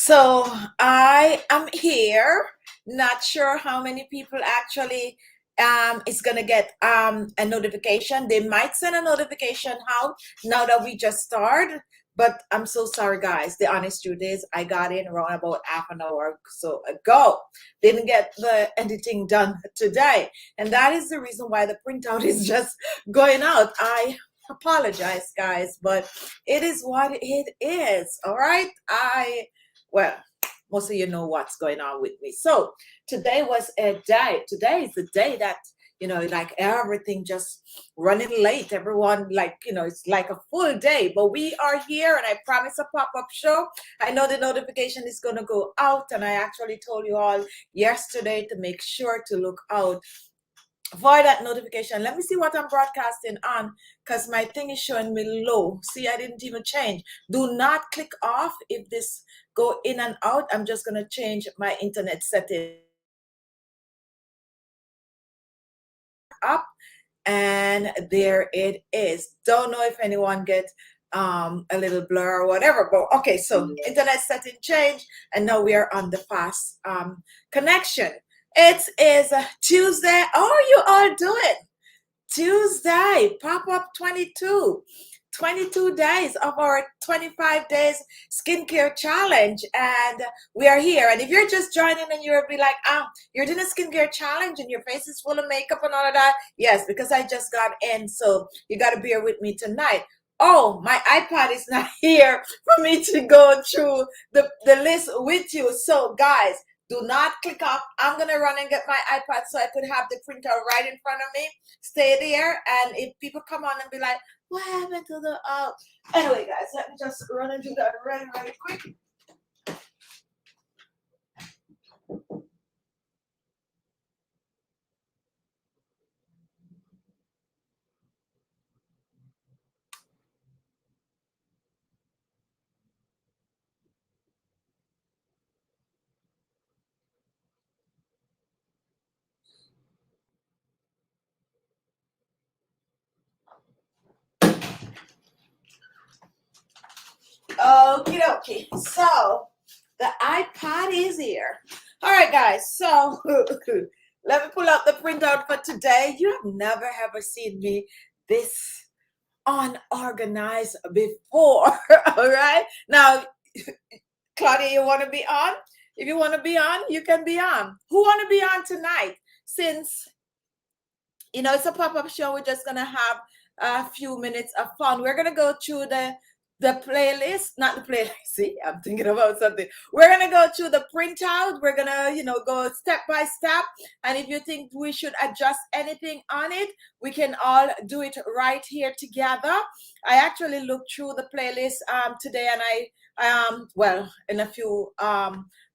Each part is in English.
So I am here. Not sure how many people actually is gonna get a notification. They might send a notification out now that we just started. But I'm so sorry, guys. The honest truth is, I got in around about half an hour or so ago. Didn't get the editing done today, and that is the reason why the printout is just going out. I apologize, guys, but it is what it is. All right. Well, most of you know what's going on with me. So today was a day. Today is the day that, like everything just running late. Everyone, like, it's like a full day, but we are here and I promise a pop-up show. I know the notification is going to go out, and I actually told you all yesterday to make sure to look out for that notification. Let me see what I'm broadcasting on, because my thing is showing me low. See, I didn't even change. Do not click off if this go in and out. I'm just going to change my internet setting up, and there it is. Don't know if anyone gets a little blur or whatever, but okay. So internet setting change, and now we are on the fast connection. It is Tuesday. How are you all doing? Tuesday, pop-up 22 days of our 25 days skincare challenge, and we are here. And if you're just joining and you'll be like, you're doing a skincare challenge and your face is full of makeup and all of that, yes, because I just got in, so you got to bear with me tonight. Oh, my iPad is not here for me to go through the list with you. So guys, do not click off. I'm going to run and get my iPad so I could have the printout right in front of me. Stay there. And if people come on and be like, what happened to the... Anyway, guys, let me just run and do that really, really quick. Okie dokie. So the iPad is here. All right, guys. So let me pull out the printout for today. You have never ever seen me this unorganized before. All right. Now, Claudia, you want to be on? If you want to be on, you can be on. Who want to be on tonight? Since it's a pop-up show, we're just gonna have a few minutes of fun. We're gonna go through the playlist, not the playlist. See, I'm thinking about something. We're gonna go through the printout. We're gonna, go step by step. And if you think we should adjust anything on it, we can all do it right here together. I actually looked through the playlist today, and well, in a few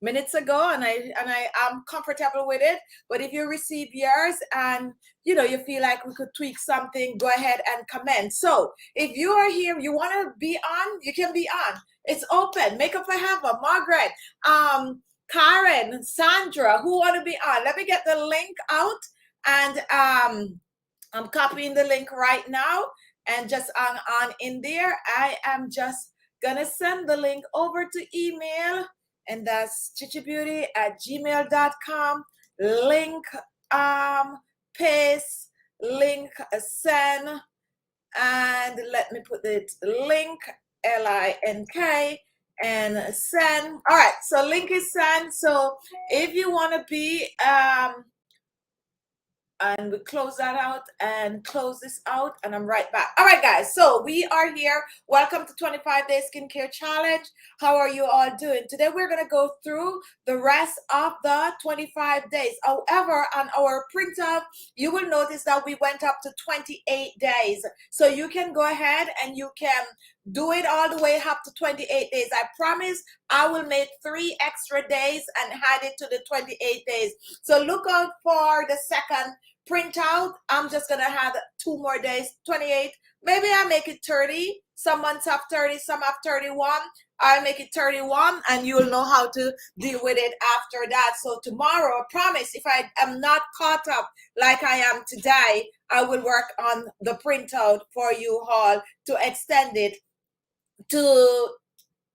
minutes ago, and I am comfortable with it. But if you receive yours and you feel like we could tweak something, go ahead and comment. So if you are here, you want to be on, you can be on. It's open. Makeup for Heaven, Margaret, Karen, Sandra, who want to be on? Let me get the link out, and I'm copying the link right now, and just on in there, I am just gonna send the link over to email, and that's khichibeauty@gmail.com. Link paste, link send, and let me put it link LINK and send. All right, so link is sent. So if you want to be and we close that out and close this out, and I'm right back. All right, guys, so we are here. Welcome to 25 Day Skincare Challenge. How are you all doing? Today we're going to go through the rest of the 25 days. However, on our printout, you will notice that we went up to 28 days. So you can go ahead and you can do it all the way up to 28 days. I promise I will make 3 extra days and add it to the 28 days. So look out for the second printout. I'm just gonna have 2 more days, 28. Maybe I make it 30. Some months have 30, some have 31. I'll make it 31, and you'll know how to deal with it after that. So tomorrow, I promise, if I am not caught up like I am today, I will work on the printout for you all to extend it to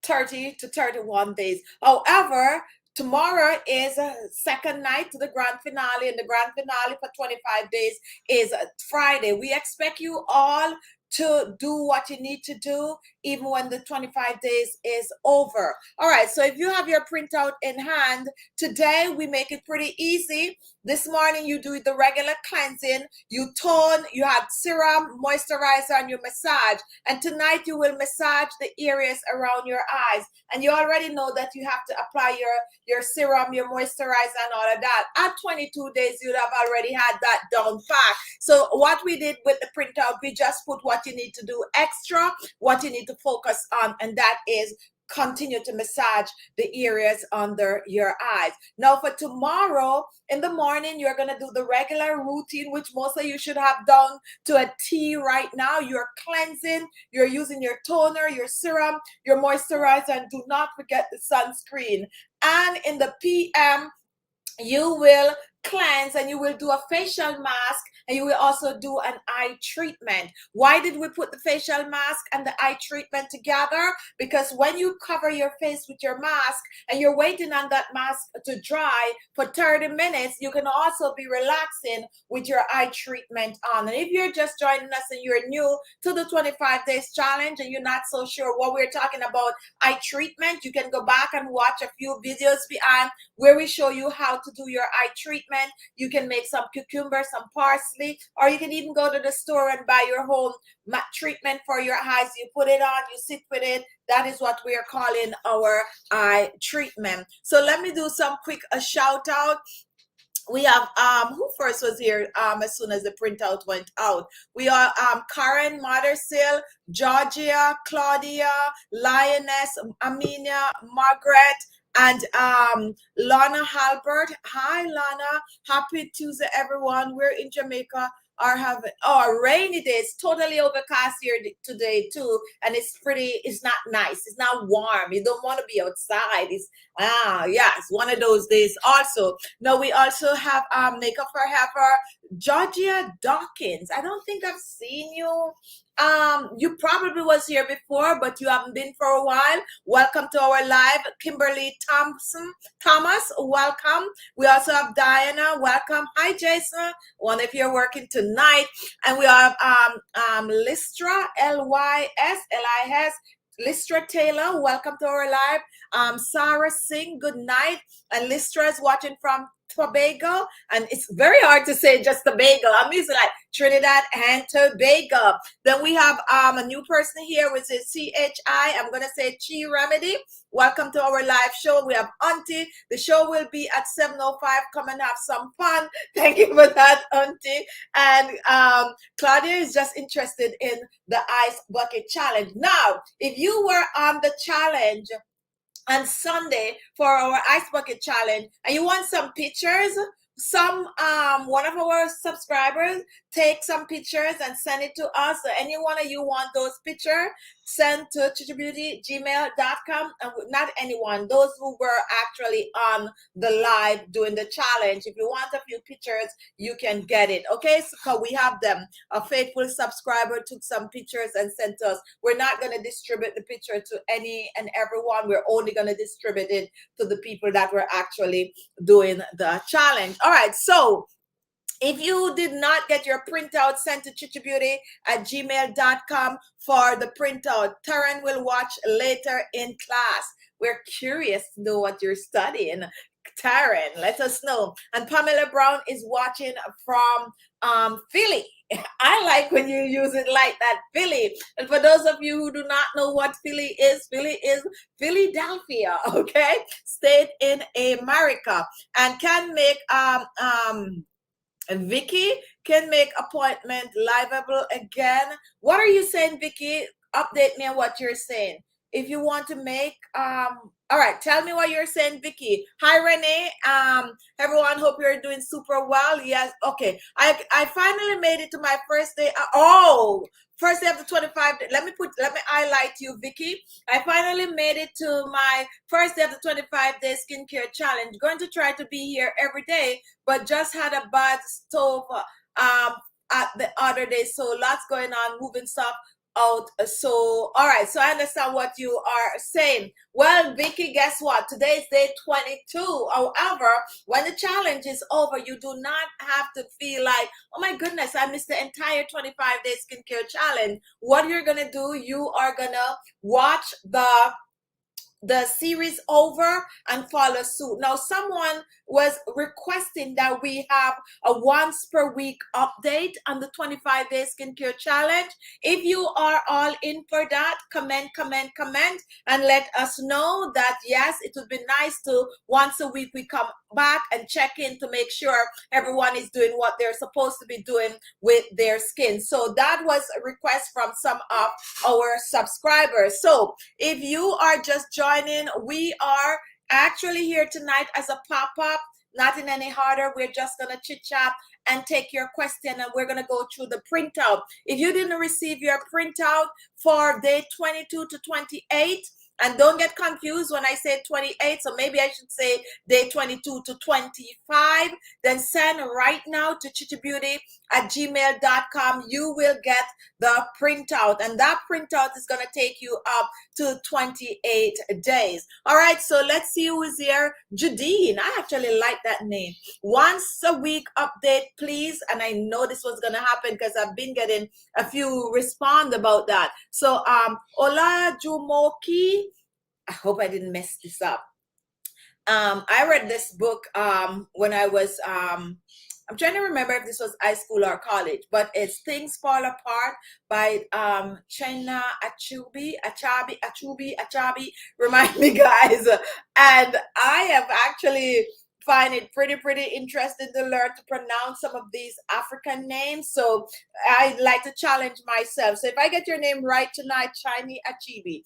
30 to 31 days. However, tomorrow is a second night to the grand finale, and the grand finale for 25 days is Friday. We expect you all to do what you need to do even when the 25 days is over. All right, so if you have your printout in hand, today we make it pretty easy. This morning you do the regular cleansing, you tone, you have serum, moisturizer, and you massage. And tonight you will massage the areas around your eyes. And you already know that you have to apply your serum, your moisturizer, and all of that. At 22 days, you'd have already had that down pat. So what we did with the printout, we just put what you need to do extra, what you need to focus on, and that is continue to massage the areas under your eyes. Now for tomorrow in the morning, you're going to do the regular routine, which most of you should have done to a T right now. You're cleansing, you're using your toner, your serum, your moisturizer, and do not forget the sunscreen. And in the PM, you will cleanse and you will do a facial mask, and you will also do an eye treatment. Why did we put the facial mask and the eye treatment together? Because when you cover your face with your mask and you're waiting on that mask to dry for 30 minutes, you can also be relaxing with your eye treatment on. And if you're just joining us and you're new to the 25 days challenge and you're not so sure what we're talking about eye treatment, you can go back and watch a few videos behind where we show you how to do your eye treatment. You can make some cucumber, some parsley, or you can even go to the store and buy your home treatment for your eyes. You put it on, you sit with it. That is what we are calling our eye treatment. So let me do some quick shout out. We have who first was here as soon as the printout went out. We are Karen, Mothersill, Georgia, Claudia, Lioness, Aminia, Margaret, and Lana Halbert. Hi Lana, happy Tuesday everyone. We're in Jamaica, are having rainy days, totally overcast here today too, and it's not nice, it's not warm, you don't want to be outside. It's it's one of those days. Also, now we also have makeup for Heifer, Georgia Dawkins. I don't think I've seen you. You probably was here before, but you haven't been for a while. Welcome to our live. Kimberly Thomas, welcome. We also have Diana, welcome. Hi Jason, wonder if you're working tonight. And we have Lystra, Lyslis, Lystra Taylor, welcome to our live. Sarah Singh, good night. And Lystra is watching from Tobago, and it's very hard to say just Tobago. I'm using like Trinidad and Tobago. Then we have a new person here, which is CHI. I'm gonna say Chi Remedy. Welcome to our live show. We have Auntie. The show will be at 7:05. Come and have some fun. Thank you for that, Auntie. And Claudia is just interested in the ice bucket challenge. Now, if you were on the challenge on Sunday for our ice bucket challenge and you want some pictures, one of our subscribers take some pictures and send it to us. So any one of you want those pictures, send to khichibeauty@gmail.com. And not anyone, those who were actually on the live doing the challenge. If you want a few pictures, you can get it. Okay, so we have them. A faithful subscriber took some pictures and sent to us. We're not going to distribute the picture to any and everyone. We're only going to distribute it to the people that were actually doing the challenge. All right, so if you did not get your printout, sent to khichibeauty@gmail.com for the printout. Taryn will watch later in class. We're curious to know what you're studying. Taryn, let us know. And Pamela Brown is watching from Philly. I like when you use it like that, Philly. And for those of you who do not know what Philly is Philadelphia, okay? State in America. And can make Vicky can make appointment liveable again. What are you saying, Vicky? Update me on what you're saying. If you want to make all right, tell me what you're saying, Vicky. Hi Renee. Everyone, hope you're doing super well. Yes, okay. I finally made it to my first day. First day of the 25 days. Let me highlight you, Vicky. I finally made it to my first day of the 25 day skincare challenge. Going to try to be here every day, but just had a bad stove at the other day, so lots going on, moving stuff out. So, all right. So I understand what you are saying. Well, Vicky, guess what? Today is day 22. However, when the challenge is over, you do not have to feel like, oh my goodness, I missed the entire 25-day skincare challenge. What you're going to do, you are going to watch the series over and follow suit. Now, someone was requesting that we have a once per week update on the 25-day skincare challenge. If you are all in for that, comment, and let us know that yes, it would be nice to once a week we come back and check in to make sure everyone is doing what they're supposed to be doing with their skin. So that was a request from some of our subscribers. So if you are just joining, we are actually here tonight as a pop-up, not in any order. We're just going to chit chat and take your question, and we're going to go through the printout. If you didn't receive your printout for day 22 to 28, and don't get confused when I say 28, so maybe I should say day 22 to 25, then send right now to khichibeauty@gmail.com. You will get the printout, and that printout is going to take you up to 28 days. All right, so let's see who is here. Jadine, I actually like that name. Once a week update, please. And I know this was going to happen because I've been getting a few respond about that. So Ola Jumoki, I hope I didn't mess this up. I read this book when I was I'm trying to remember if this was high school or college, but it's Things Fall Apart by Chenna Achabi. Remind me, guys. And I have actually find it pretty interesting to learn to pronounce some of these African names. So I like to challenge myself. So if I get your name right tonight, Shiny Achibi.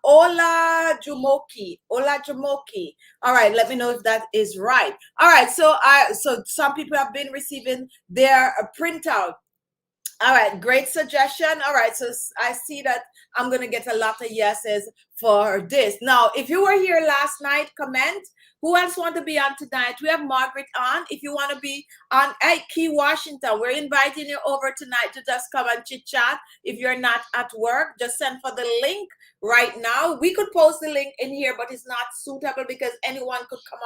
Ola Jumoki. All right, let me know if that is right. All right, so some people have been receiving their printout. All right, great suggestion. All right, so I see that I'm going to get a lot of yeses for this. Now, if you were here last night, comment. Who else want to be on tonight? We have Margaret on. If you want to be on at Key Washington, we're inviting you over tonight to just come and chit chat. If you're not at work, just send for the link right now. We could post the link in here, but it's not suitable because anyone could come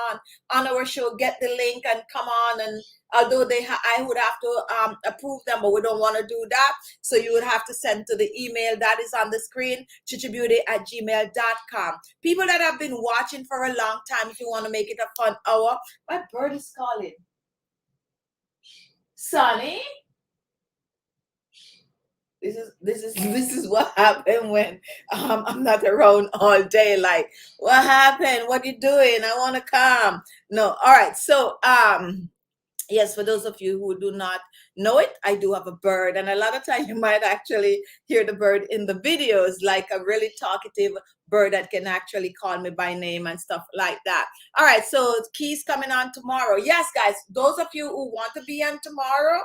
on our show, get the link and come on. And although I would have to approve them, but we don't want to do that. So you would have to send to the email that is on the screen, khichibeauty@gmail.com. People that have been watching for a long time, if you want to make it a fun hour. My bird is calling. Sonny, this is what happened when I'm not around all day. Like, what happened? What you doing? I want to come. No, all right. So yes, for those of you who do not know it, I do have a bird, and a lot of times you might actually hear the bird in the videos, like a really talkative bird that can actually call me by name and stuff like that. All right, so Key's coming on tomorrow. Yes, guys, those of you who want to be on tomorrow,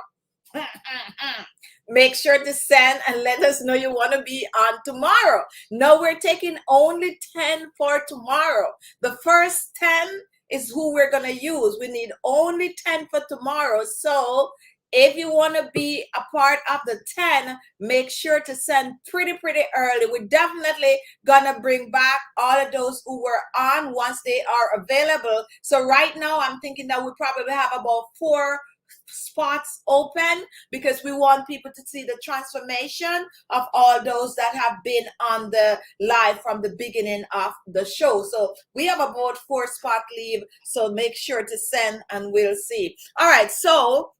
make sure to send and let us know you want to be on tomorrow. No, we're taking only 10 for tomorrow. The first 10 is who we're going to use. We need only 10 for tomorrow. So if you want to be a part of the 10, make sure to send pretty early. We're definitely going to bring back all of those who were on once they are available. So right now, I'm thinking that we probably have about 4 spots open because we want people to see the transformation of all those that have been on the live from the beginning of the show. So we have about 4 spot leave, so make sure to send and we'll see. All right, so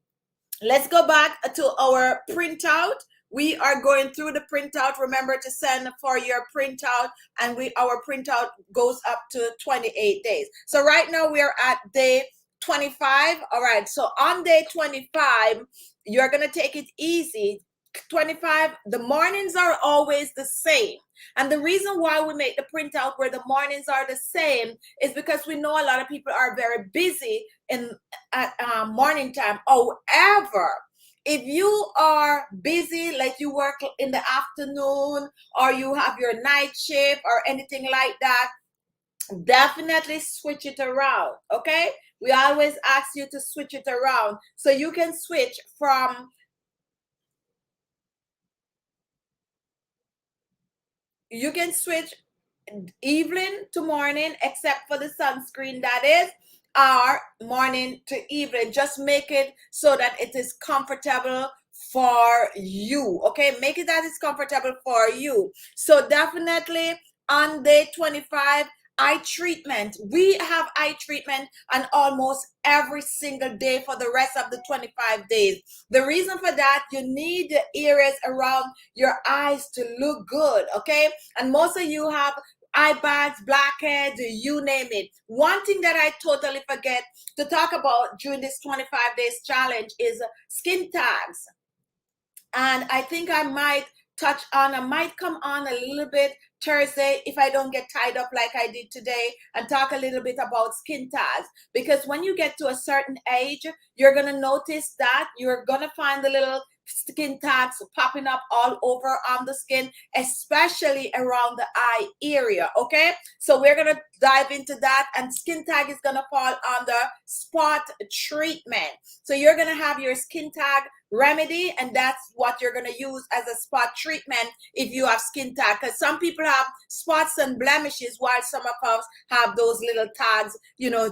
let's go back to our printout. We are going through the printout. Remember to send for your printout, and our printout goes up to 28 days. So right now we are at day 25. All right, so on day 25, you're going to take it easy. 25, the mornings are always the same. And the reason why we make the printout where the mornings are the same is because we know a lot of people are very busy at morning time. However, if you are busy, like you work in the afternoon or you have your night shift or anything like that, definitely switch it around. Okay, we always ask you to switch it around so you can switch from you can switch evening to morning, except for the sunscreen, that is, or morning to evening. Just make it so that it is comfortable for you. Okay, make it that it's comfortable for you. So definitely on day 25, eye treatment. We have eye treatment on almost every single day for the rest of the 25 days. The reason for that, you need the areas around your eyes to look good. Okay, and most of you have eye bags, blackheads, you name it. One thing that I totally forget to talk about during this 25 days challenge is skin tags. And I think I might I might come on a little bit Thursday if I don't get tied up like I did today and talk a little bit about skin tags. Because when you get to a certain age, you're going to notice that you're going to find the little skin tags popping up all over on the skin, especially around the eye area. Okay, so we're going to dive into that, and skin tag is going to fall under spot treatment. So you're going to have your skin tag remedy, and that's what you're going to use as a spot treatment if you have skin tag, because some people have spots and blemishes while some of us have those little tags,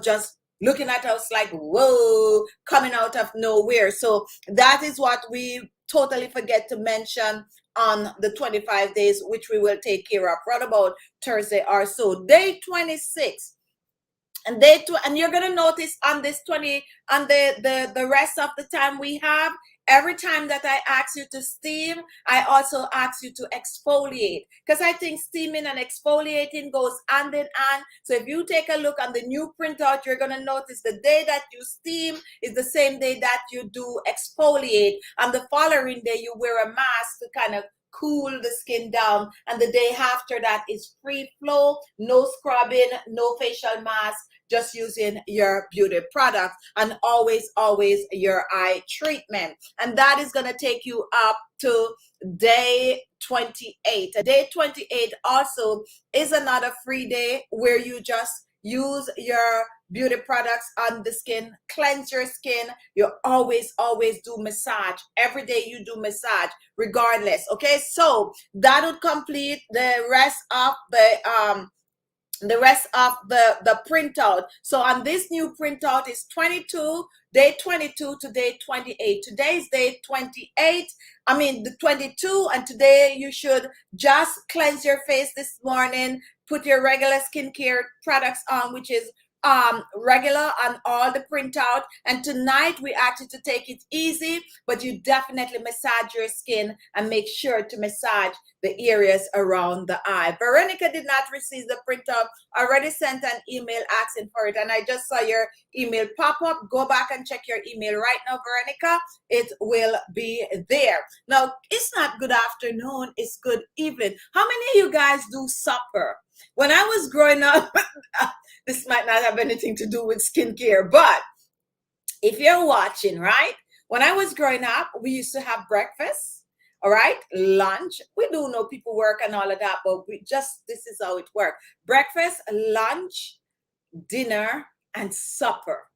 just looking at us like, whoa, coming out of nowhere. So that is what we totally forget to mention on the 25 days, which we will take care of right about Thursday or so. Day 26. And you're gonna notice on this 20, on the rest of the time we have, every time that I ask you to steam, I also ask you to exfoliate, because I think steaming and exfoliating goes hand in hand. So if you take a look on the new printout, you're gonna notice the day that you steam is the same day that you do exfoliate, and the following day you wear a mask to kind of cool the skin down, and the day after that is free flow, no scrubbing, no facial mask, just using your beauty product, and always your eye treatment. And that is going to take you up to day 28. Day 28 also is another free day where you just use your beauty products on the skin, cleanse your skin. You always do massage. Every day you do massage regardless. Okay, so that would complete the rest of the printout. So on this new printout is day 22 to day 28. Today is day 28, the 22, and today you should just cleanse your face this morning, put your regular skincare products on, which is regular on all the printout. And tonight we ask you to take it easy, but you definitely massage your skin and make sure to massage the areas around the eye. Veronica did not receive the printout. Already sent an email asking for it, and I just saw your email pop up. Go back and check your email right now, Veronica. It will be there. Now, it's not good afternoon, it's good evening. How many of you guys do supper? When I was growing up, this might not have anything to do with skincare, but if you're watching, right? When I was growing up, we used to have breakfast, all right, lunch. We do know people work and all of that, but this is how it works. Breakfast, lunch, dinner, and supper.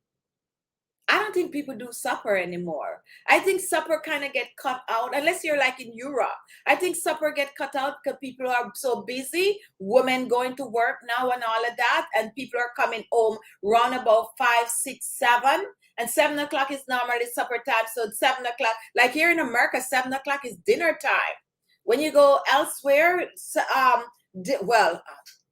I don't think people do supper anymore. I think supper kind of get cut out, unless you're like in Europe. I think supper get cut out because people are so busy, women going to work now and all of that, and people are coming home round about 5, 6, 7. And 7 o'clock is normally supper time. So 7 o'clock, like here in America, 7 o'clock is dinner time. When you go elsewhere,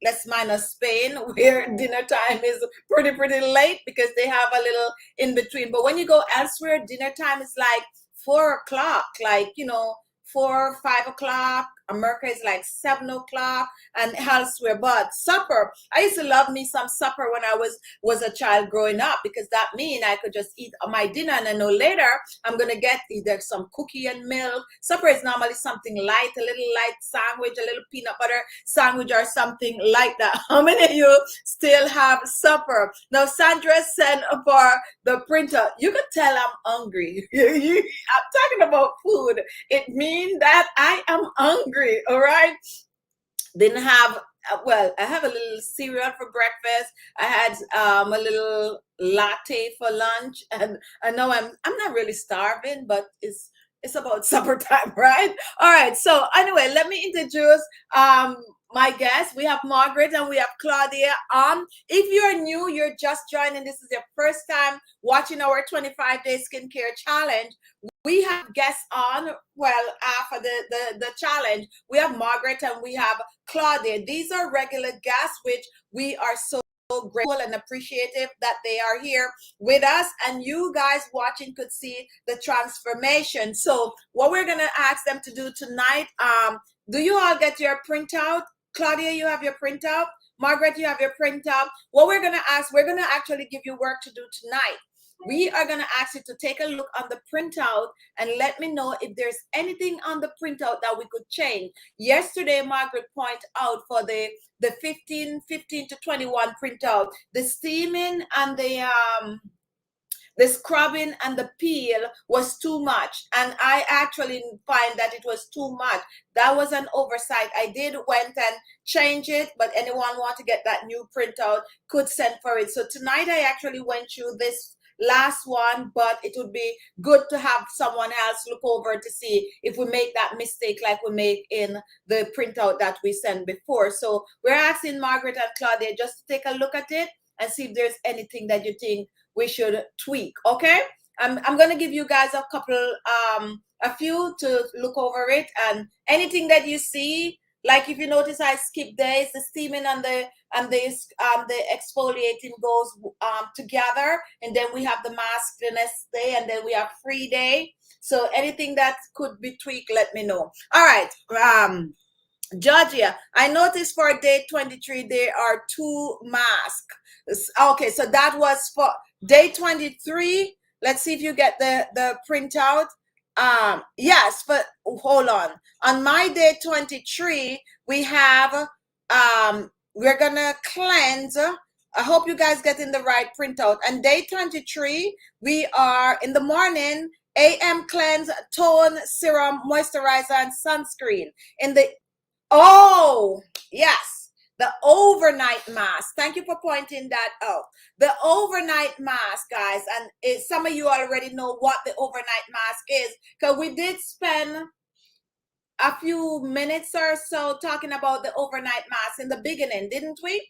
let's minus Spain, where dinner time is pretty late because they have a little in between. But when you go elsewhere, dinner time is like 4 o'clock, 4, 5 o'clock. America is like 7 o'clock and elsewhere. But supper, I used to love me some supper when I was a child growing up, because that mean I could just eat my dinner and I know later I'm going to get either some cookie and milk. Supper is normally something light, a little light sandwich, a little peanut butter sandwich or something like that. How many of you still have supper? Now, Sandra sent for the printer. You could tell I'm hungry. I'm talking about food. It means that I am hungry. All right. Didn't have, I have a little cereal for breakfast. I had a little latte for lunch, and I know I'm not really starving, but it's about supper time, right? All right. So anyway, let me introduce my guests. We have Margaret and we have Claudia. If you're new, you're just joining, this is your first time watching our 25-day skincare challenge. We have guests on, well, after the challenge. We have Margaret and we have Claudia. These are regular guests, which we are so grateful and appreciative that they are here with us, and you guys watching could see the transformation. So what we're gonna ask them to do tonight, do you all get your printout? Claudia, you have your printout. Margaret, you have your printout. What we're gonna ask, we're gonna actually give you work to do tonight. We are going to ask you to take a look on the printout and let me know if there's anything on the printout that we could change. Yesterday, Margaret pointed out for the 15 to 21 printout, the steaming and the scrubbing and the peel was too much, and I actually find that it was too much. That was an oversight. I did went and change it, but anyone want to get that new printout could send for it. So tonight I actually went through this last one, but it would be good to have someone else look over to see if we make that mistake like we make in the printout that we sent before. So we're asking Margaret and Claudia just to take a look at it and see if there's anything that you think we should tweak. Okay, I'm gonna give you guys a couple a few to look over it, and anything that you see, like if you notice I skip days, the steaming and the exfoliating goes together, and then we have the mask the next day, and then we have free day. So anything that could be tweaked, let me know. All right, Georgia, I noticed for day 23 there are 2 masks. Okay, so that was for day 23. Let's see if you get the printout. Yes, but hold on my day 23 we have we're gonna cleanse. I hope you guys getting the right printout. And day 23 we are in the morning, AM cleanse, tone, serum, moisturizer, and sunscreen. In the yes, the overnight mask. Thank you for pointing that out. The overnight mask, guys, and some of you already know what the overnight mask is, because we did spend a few minutes or so talking about the overnight mask in the beginning, didn't we?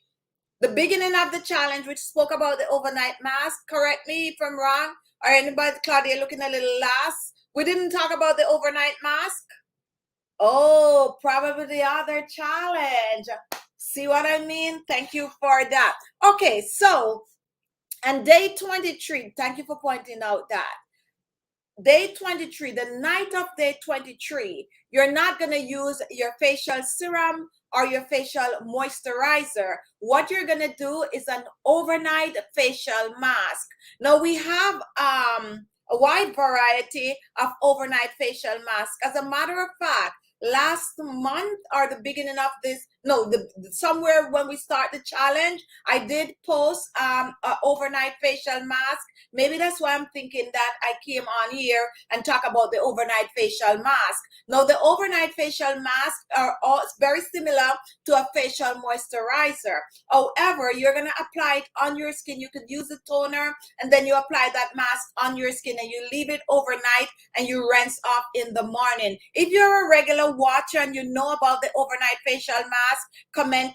The beginning of the challenge, which spoke about the overnight mask. Correct me if I'm wrong, or anybody, Claudia, looking a little lost. We didn't talk about the overnight mask. Oh, probably the other challenge. See what I mean? Thank you for that. Okay, so, and day 23, thank you for pointing out that. Day 23, the night of day 23, you're not going to use your facial serum or your facial moisturizer. What you're going to do is an overnight facial mask. Now, we have a wide variety of overnight facial masks. As a matter of fact, last month or the beginning of this, somewhere when we start the challenge, I did post an overnight facial mask. Maybe that's why I'm thinking that I came on here and talk about the overnight facial mask. Now, the overnight facial masks are all very similar to a facial moisturizer. However, you're going to apply it on your skin. You could use a toner, and then you apply that mask on your skin, and you leave it overnight, and you rinse off in the morning. If you're a regular watcher and you know about the overnight facial mask, comment.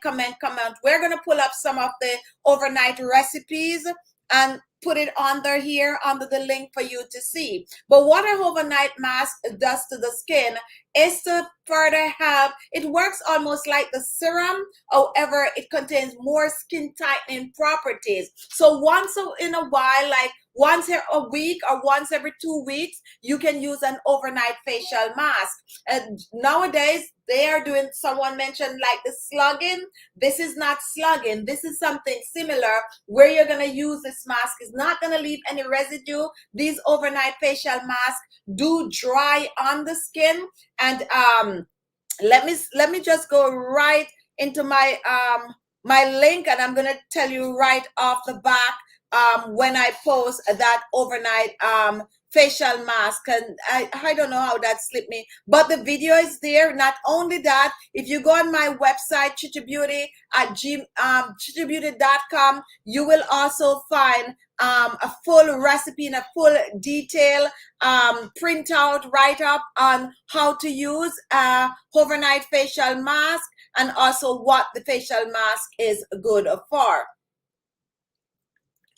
We're going to pull up some of the overnight recipes and put it under here under the link for you to see. But what an overnight mask does to the skin is to further help. It works almost like the serum. However, it contains more skin tightening properties. So once in a while, like once a week or once every 2 weeks, you can use an overnight facial mask. And nowadays, they are doing, someone mentioned like the slugging. This is not slugging. This is something similar where you're going to use this mask. It's not going to leave any residue. These overnight facial masks do dry on the skin. And let me just go right into my my link, and I'm going to tell you right off the back when I post that overnight facial mask. And I don't know how that slipped me, but the video is there. Not only that, if you go on my website, khichibeauty at khichibeauty.com, you will also find a full recipe and a full detail printout write-up on how to use overnight facial mask. and also what the facial mask is good for.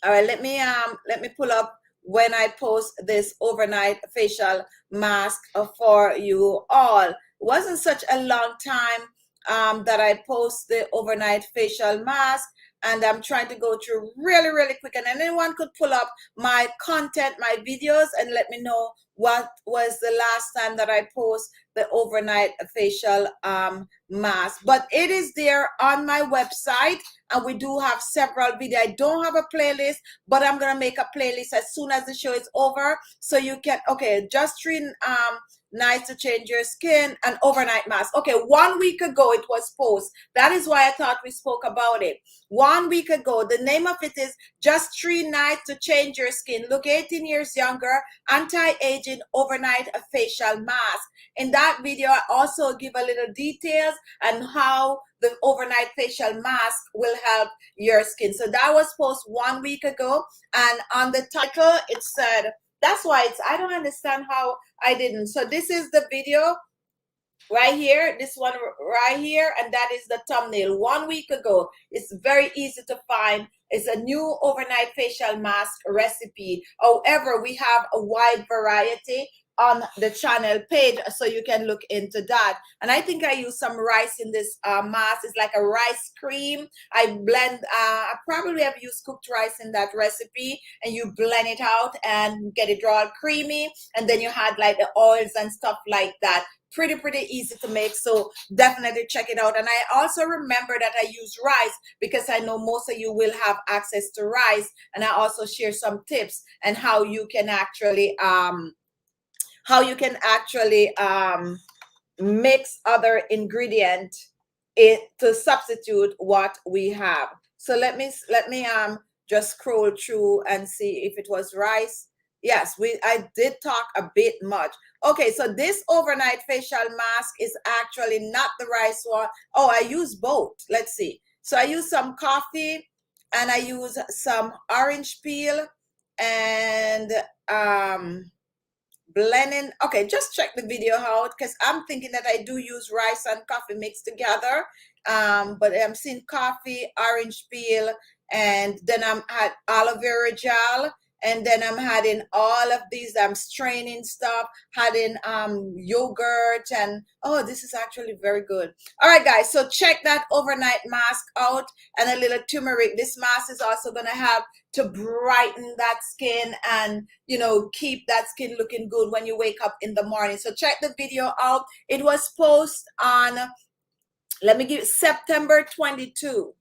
All right, let me pull up when I post this overnight facial mask for you all. It wasn't such a long time that I post the overnight facial mask, and I'm trying to go through really quick, and anyone could pull up my content, my videos, and let me know what was the last time that I post the overnight facial mask. But it is there on my website, and we do have several videos. I don't have a playlist, but I'm gonna make a playlist as soon as the show is over, so you can, okay, just 3 nights to change your skin, an overnight mask. Okay, 1 week ago it was posted. That is why I thought we spoke about it. 1 week ago, the name of it is Just 3 Nights to Change Your Skin. Look 18 years younger, anti-aging overnight facial mask. In that video, I also give a little details on how the overnight facial mask will help your skin. So that was posted 1 week ago, and on the title it said, that's why it's, I don't understand how I didn't. So this is the video right here, this one right here, and that is the thumbnail 1 week ago. It's very easy to find. It's a new overnight facial mask recipe. However, we have a wide variety on the channel page, so you can look into that. And I think I use some rice in this mask. It's like a rice cream. I blend, I probably have used cooked rice in that recipe, and you blend it out and get it all creamy, and then you had like the oils and stuff like that. Pretty easy to make, so definitely check it out. And I also remember that I use rice because I know most of you will have access to rice, and I also share some tips and how you can actually mix other ingredient to substitute what we have. So let me just scroll through and see if it was rice. Yes, I did talk a bit much. Okay, so this overnight facial mask is actually not the rice one. Oh, I use both. Let's see. So I use some coffee, and I use some orange peel, and blending. Okay, just check the video out, because I'm thinking that I do use rice and coffee mixed together, but I'm seeing coffee, orange peel, and then I'm at aloe vera gel, and then I'm adding all of these, I'm straining stuff, adding yogurt, and oh, this is actually very good. All right, guys, so check that overnight mask out, and a little turmeric. This mask is also gonna help to brighten that skin and, you know, keep that skin looking good when you wake up in the morning. So check the video out. It was posted on, let me give September 22,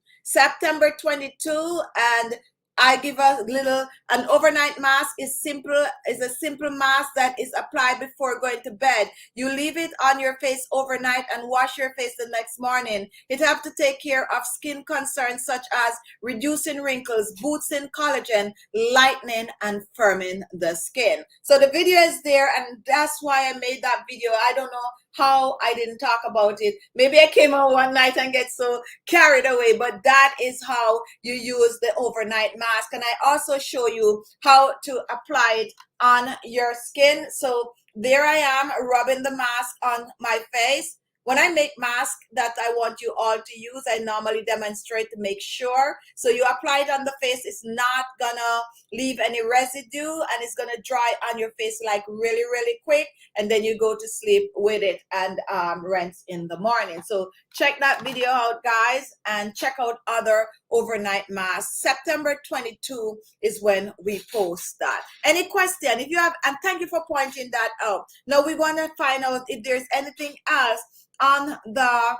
and I give a little, an overnight mask is a simple mask that is applied before going to bed. You leave it on your face overnight and wash your face the next morning. It have to take care of skin concerns such as reducing wrinkles, boosting collagen, lightening, and firming the skin. So the video is there, and that's why I made that video. I don't know how I didn't talk about it. Maybe I came on one night and get so carried away, but that is how you use the overnight mask. And I also show you how to apply it on your skin. So there I am rubbing the mask on my face. When I make masks that I want you all to use, I normally demonstrate to make sure. So you apply it on the face, it's not gonna leave any residue, and it's gonna dry on your face like really quick, and then you go to sleep with it and rinse in the morning. So check that video out, guys, and check out other overnight masks. September 22 is when we post that. Any question, if you have, and thank you for pointing that out. Now we want to find out if there's anything else on the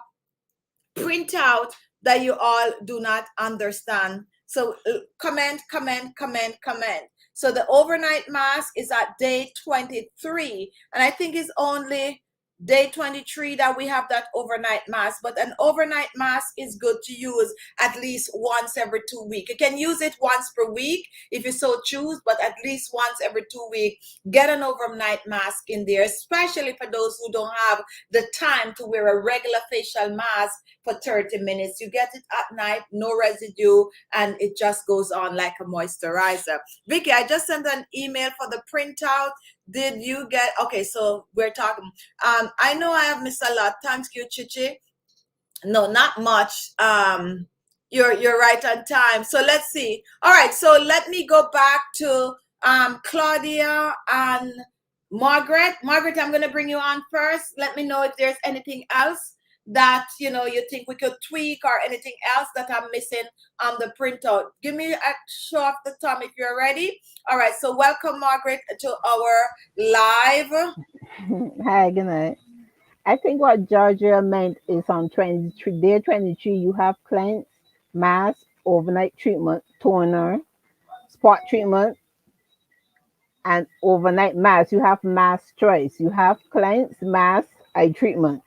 printout that you all do not understand. So comment. So the overnight mask is at day 23, and I think it's only day 23 that we have that overnight mask. But an overnight mask is good to use at least once every 2 weeks. You can use it once per week if you so choose, but at least once every 2 weeks, get an overnight mask in there, especially for those who don't have the time to wear a regular facial mask for 30 minutes. You get it at night, no residue, and it just goes on like a moisturizer. Vicky, I just sent an email for the printout. Did you get, okay, so we're talking, I know I have missed a lot. Thanks you, Chichi. No, not much. You're right on time. So let's see. All right, so let me go back to Claudia and Margaret. Margaret, I'm gonna bring you on first. Let me know if there's anything else that you think we could tweak or anything else that I'm missing on the printout. Give me a show off the thumb if you're ready. All right, so welcome Margaret to our live. Hi, good night. I think what Georgia meant is on 23, day 23, you have cleanse, mask, overnight treatment, toner, spot treatment, and overnight mask. You have mask choice. You have cleanse, mask, eye treatment.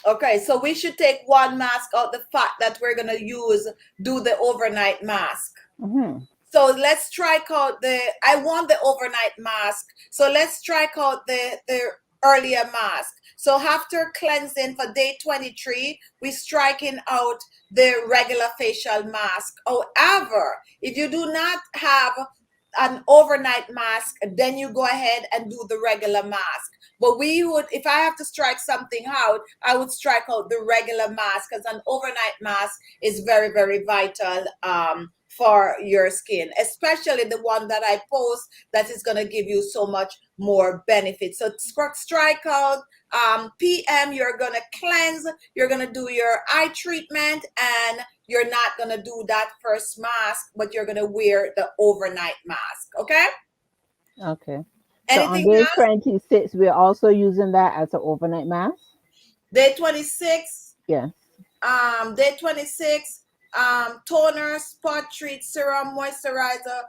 Okay, so we should take one mask out the fact that we're gonna do the overnight mask. Mm-hmm. So let's strike out I want the overnight mask. So let's strike out the earlier mask. So after cleansing for day 23, we're striking out the regular facial mask. However, if you do not have an overnight mask, then you go ahead and do the regular mask. But if I have to strike something out, I would strike out the regular mask because an overnight mask is very, very vital for your skin, especially the one that I post that is going to give you so much more benefit. So strike out PM, you're going to cleanse, you're going to do your eye treatment, and you're not going to do that first mask, but you're going to wear the overnight mask. Okay? Okay. So on Anything day else? 26, we're also using that as an overnight mask? Day 26? Yes. Day 26, toner, spot treat, serum, moisturizer.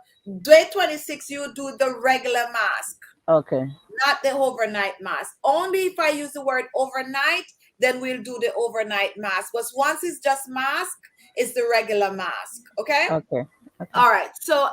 Day 26, you do the regular mask. Okay. Not the overnight mask. Only if I use the word overnight, then we'll do the overnight mask. But once it's just mask, it's the regular mask. Okay? Okay. All right. So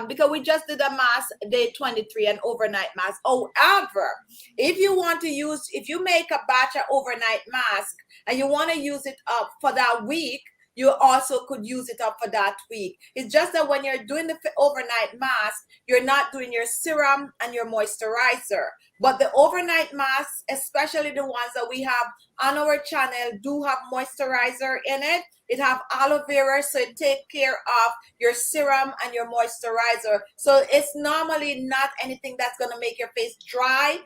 because we just did a mask day 23, an overnight mask. However, if you make a batch of overnight mask and you want to use it up for that week, you also could use it up for that week. It's just that when you're doing the overnight mask, you're not doing your serum and your moisturizer. But the overnight masks, especially the ones that we have on our channel, do have moisturizer in it. It have aloe vera, so it take care of your serum and your moisturizer. So it's normally not anything that's going to make your face dry.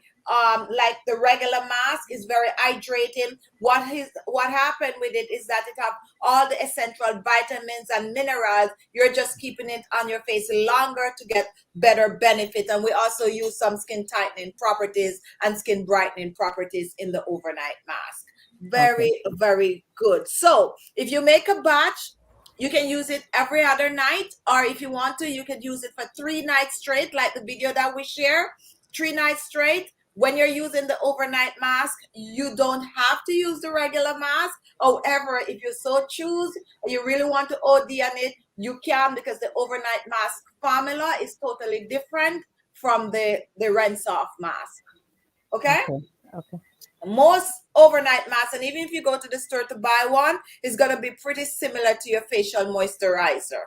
Like the regular mask is very hydrating. What happened with it is that it have all the essential vitamins and minerals. You're just keeping it on your face longer to get better benefit. And we also use some skin tightening properties and skin brightening properties in the overnight mask. Very, very good. So if you make a batch, you can use it every other night, or if you want to, you can use it for 3 nights straight, like the video that we share, 3 nights straight. When you're using the overnight mask, you don't have to use the regular mask. However, if you so choose, you really want to OD on it, you can, because the overnight mask formula is totally different from the rinse off mask. Okay? Okay. Most overnight masks, and even if you go to the store to buy one, it's going to be pretty similar to your facial moisturizer.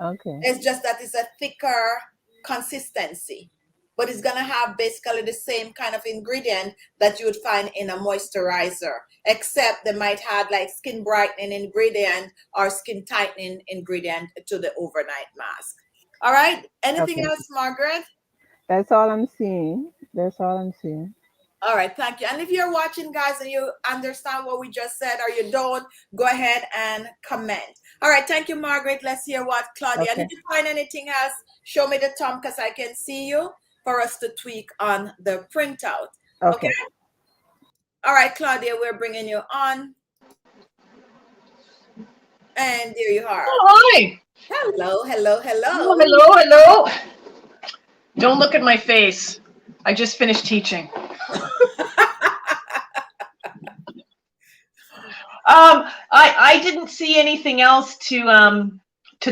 Okay. It's just that it's a thicker consistency, but it's going to have basically the same kind of ingredient that you would find in a moisturizer, except they might have like skin brightening ingredient or skin tightening ingredient to the overnight mask. All right. Anything else, Margaret? That's all I'm seeing. All right, thank you. And if you're watching, guys, and you understand what we just said or you don't, go ahead and comment. All right, thank you, Margaret. Let's hear what Claudia. And if you find anything else, show me the thumb because I can see you for us to tweak on the printout. Okay? All right, Claudia, we're bringing you on. And there you are. Oh, hi. Hello. Oh, hello. Don't look at my face. I just finished teaching. I didn't see anything else to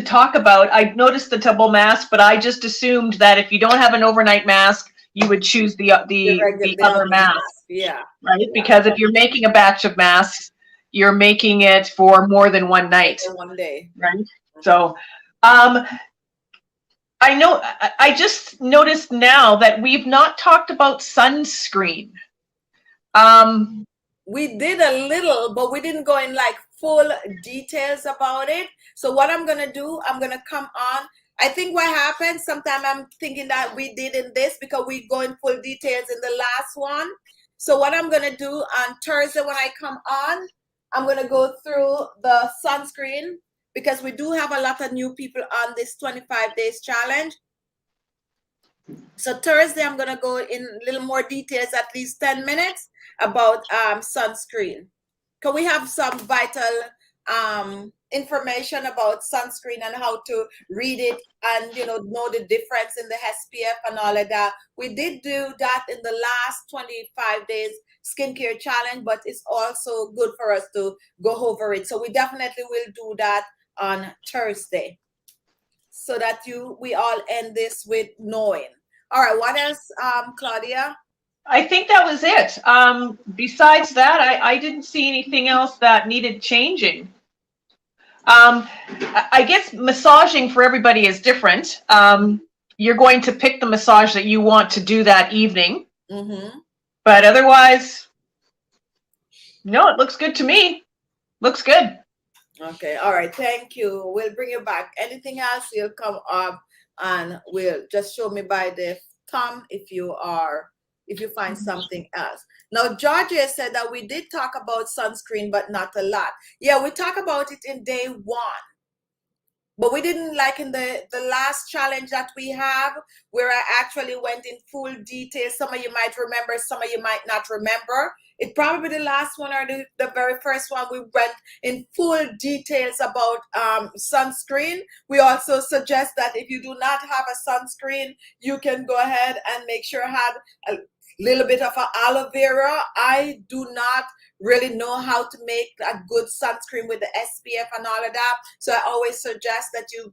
talk about. I noticed the double mask, but I just assumed that if you don't have an overnight mask, you would choose the other mask. Yeah. Right? Yeah. Because if you're making a batch of masks, you're making it for more than one night. One day. Right? So I just noticed now that we've not talked about sunscreen. we did a little, but we didn't go in like full details about it. So what I'm gonna do, I'm gonna come on. I think what happened, sometimes I'm thinking that we did in this because we go in full details in the last one. So what I'm gonna do on Thursday when I come on, I'm gonna go through the sunscreen because we do have a lot of new people on this 25 days challenge. So Thursday, I'm gonna go in a little more details, at least 10 minutes about sunscreen. Can we have some vital information about sunscreen and how to read it and know the difference in the SPF and all of that? We did do that in the last 25 days skincare challenge, but it's also good for us to go over it. So we definitely will do that on Thursday so that we all end this with knowing. All right, what else, Claudia? I think that was it. Besides that, I didn't see anything else that needed changing. I guess massaging for everybody is different. You're going to pick the massage that you want to do that evening. Mm-hmm. But otherwise, no, it looks good to me. Looks good. Okay, all right, thank you. We'll bring you back. Anything else, you'll come up and we'll just show me by the thumb if you find something else. Now, Georgia said that we did talk about sunscreen, but not a lot. Yeah, we talk about it in day one. But we didn't, like in the last challenge that we have, where I actually went in full detail. Some of you might remember, some of you might not remember. It probably the last one or the very first one, we went in full details about sunscreen. We also suggest that if you do not have a sunscreen, you can go ahead and make sure you have a little bit of aloe vera. I do not really know how to make a good sunscreen with the SPF and all of that. So I always suggest that you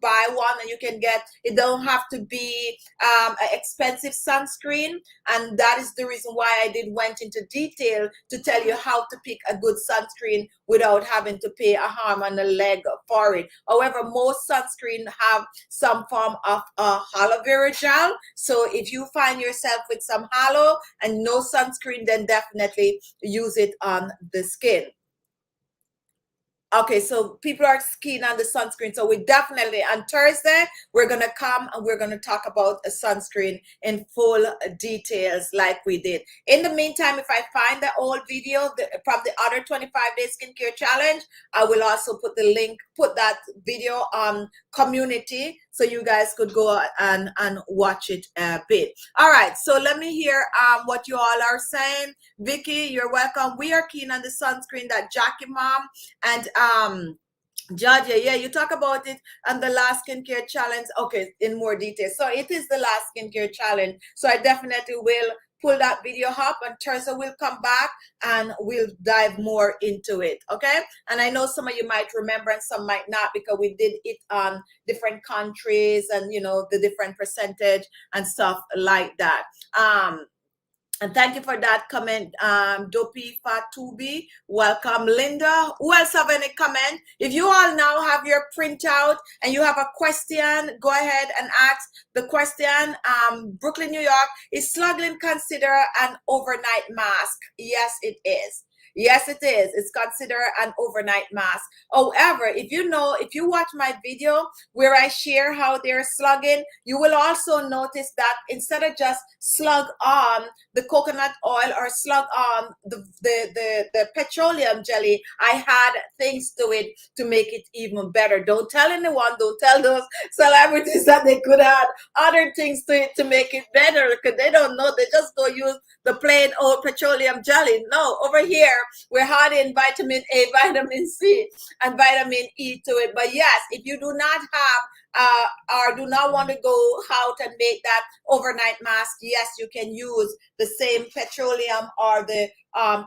buy one and you can get, it don't have to be an expensive sunscreen. And that is the reason why I went into detail to tell you how to pick a good sunscreen without having to pay a arm and a leg for it. However, most sunscreen have some form of aloe vera gel. So if you find yourself with some aloe and no sunscreen, then definitely use it on the skin. Okay, so people are keen on the sunscreen. So we definitely, on Thursday, we're going to come and we're going to talk about a sunscreen in full details like we did. In the meantime, if I find the old video from the other 25 day skincare challenge, I will also put the link, put that video on community so you guys could go and watch it a bit. All right, so let me hear what you all are saying. Vicky, you're welcome. We are keen on the sunscreen that Jackie Mom and Georgia, yeah, you talk about it on the last skincare challenge. Okay, in more detail. So it is the last skincare challenge. So I definitely will pull that video up, and Thursday we'll come back and we'll dive more into it. Okay, and I know some of you might remember and some might not, because we did it on different countries and the different percentage and stuff like that. And thank you for that comment, Dopey Fatubi. Welcome, Linda. Who else have any comment? If you all now have your printout and you have a question, go ahead and ask the question. Brooklyn, New York, is slugging considered an overnight mask? Yes, it is. Yes, it is. It's considered an overnight mask. However, if you watch my video where I share how they're slugging, you will also notice that instead of just slug on the coconut oil or slug on the petroleum jelly, I had things to it to make it even better. Don't tell anyone, don't tell those celebrities that they could add other things to it to make it better, because they don't know. They just go use the plain old petroleum jelly. No, over here, we're adding vitamin A, vitamin C, and vitamin E to it. But yes, if you do not have or do not want to go out and make that overnight mask, yes, you can use the same petroleum or the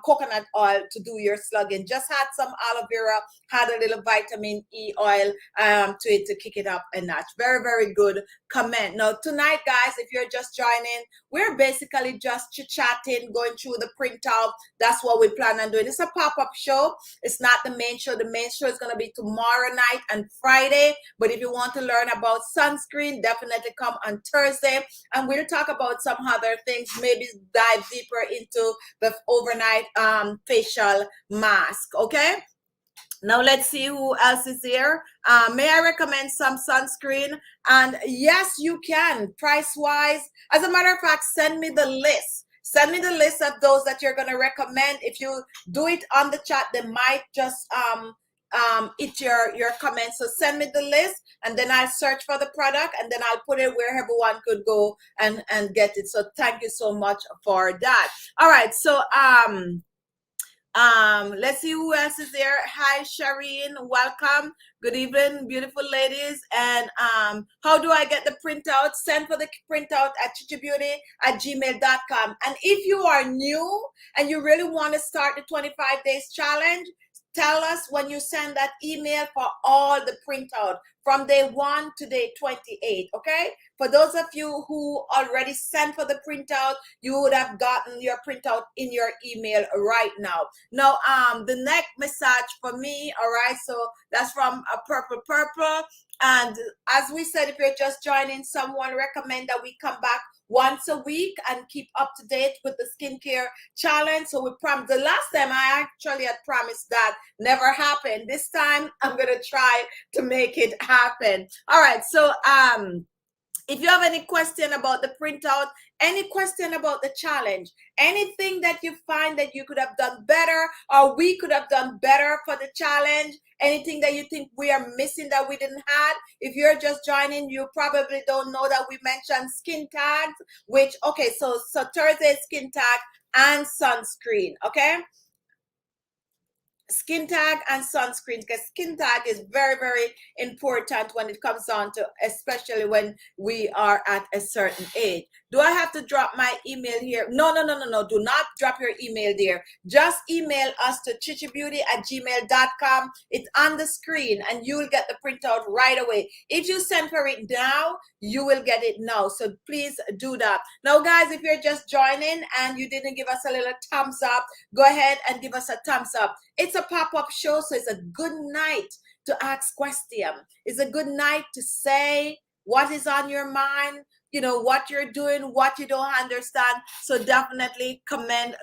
coconut oil to do your slugging. Just add some aloe vera, add a little vitamin E oil to it to kick it up a notch. Very, very good comment. Now, tonight, guys, if you're just joining, we're basically just chit-chatting, going through the printout. That's what we plan on doing. It's a pop-up show. It's not the main show. The main show is going to be tomorrow night and Friday. But if you want to learn learn about sunscreen, definitely come on Thursday, and we'll talk about some other things, maybe dive deeper into the overnight facial mask. Okay, now let's see who else is here. May I recommend some sunscreen? And yes, you can, price wise. As a matter of fact, send me the list. Send me the list of those that you're going to recommend. If you do it on the chat, they might just eat your comments. So send me the list, and then I'll search for the product, and then I'll put it where everyone could go and get it. So thank you so much for that. All right, so let's see who else is there. Hi, Shireen, welcome. Good evening, beautiful ladies. And how do I get the printout? Send for the printout at khichibeauty@gmail.com. And if you are new and you really want to start the 25 days challenge, tell us when you send that email for all the printout from day 1 to day 28, okay? For those of you who already sent for the printout, you would have gotten your printout in your email right now. Now, the neck massage for me, all right, so that's from a Purple. And as we said, if you're just joining, someone recommend that we come back once a week and keep up to date with the skincare challenge. So we promised, the last time I actually had promised that never happened. This time I'm gonna try to make it happen. All right, so if you have any question about the printout, any question about the challenge, anything that you find that you could have done better or we could have done better for the challenge, anything that you think we are missing that we didn't have, if you're just joining, you probably don't know that we mentioned skin tags, which, okay, so Thursday skin tag and sunscreen, okay? Skin tag and sunscreen, because skin tag is very, very important when it comes on to, especially when we are at a certain age. Do I have to drop my email here? No. Do not drop your email there. Just email us to khichibeauty@gmail.com. It's on the screen and you will get the printout right away. If you send for it now, you will get it now. So please do that. Now, guys, if you're just joining and you didn't give us a little thumbs up, go ahead and give us a thumbs up. It's a pop-up show, so it's a good night to ask questions. It's a good night to say what is on your mind, you know, what you're doing, what you don't understand. So definitely comment.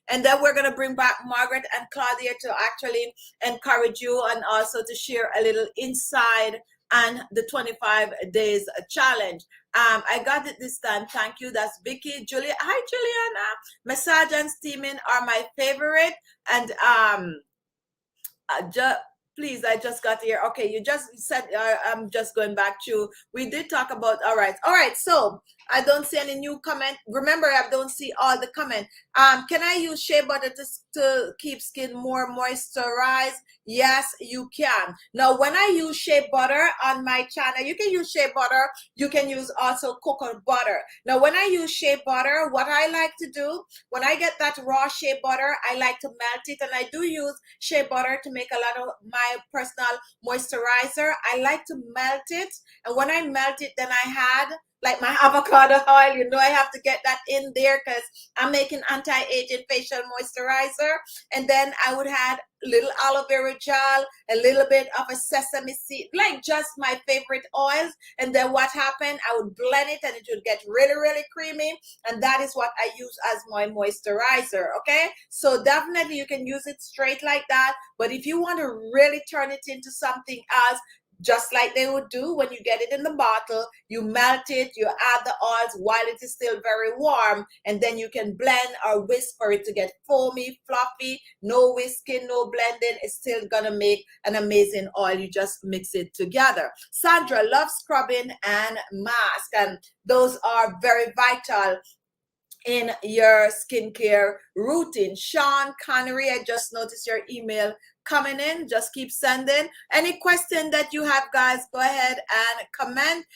And then we're going to bring back Margaret and Claudia to actually encourage you and also to share a little inside and the 25 days challenge. I got it this time. Thank you. That's Vicky. Julia. Hi, Juliana. Massage and steaming are my favorite. And please, I just got here. Okay, you just said, I'm just going back to, we did talk about, all right, so I don't see any new comment. Remember, I don't see all the comment. Can I use shea butter to keep skin more moisturized? Yes, you can. Now, when I use shea butter on my channel, you can use shea butter. You can use also coconut butter. Now, when I use shea butter, what I like to do, when I get that raw shea butter, I like to melt it. And I do use shea butter to make a lot of my personal moisturizer. I like to melt it. And when I melt it, then I had like my avocado oil, you know, I have to get that in there because I'm making anti-aging facial moisturizer. And then I would add a little aloe vera gel, a little bit of a sesame seed, like just my favorite oils. And then what happened, I would blend it and it would get really, really creamy. And that is what I use as my moisturizer, okay? So definitely you can use it straight like that. But if you want to really turn it into something else, just like they would do when you get it in the bottle, you melt it, you add the oils while it is still very warm, and then you can blend or whisk for it to get foamy, fluffy. No whisking, no blending. It's still gonna make an amazing oil. You just mix it together. Sandra loves scrubbing and mask, and those are very vital in your skincare routine. Sean Connery, I just noticed your email coming in. Just keep sending. Any question that you have, guys, go ahead and comment.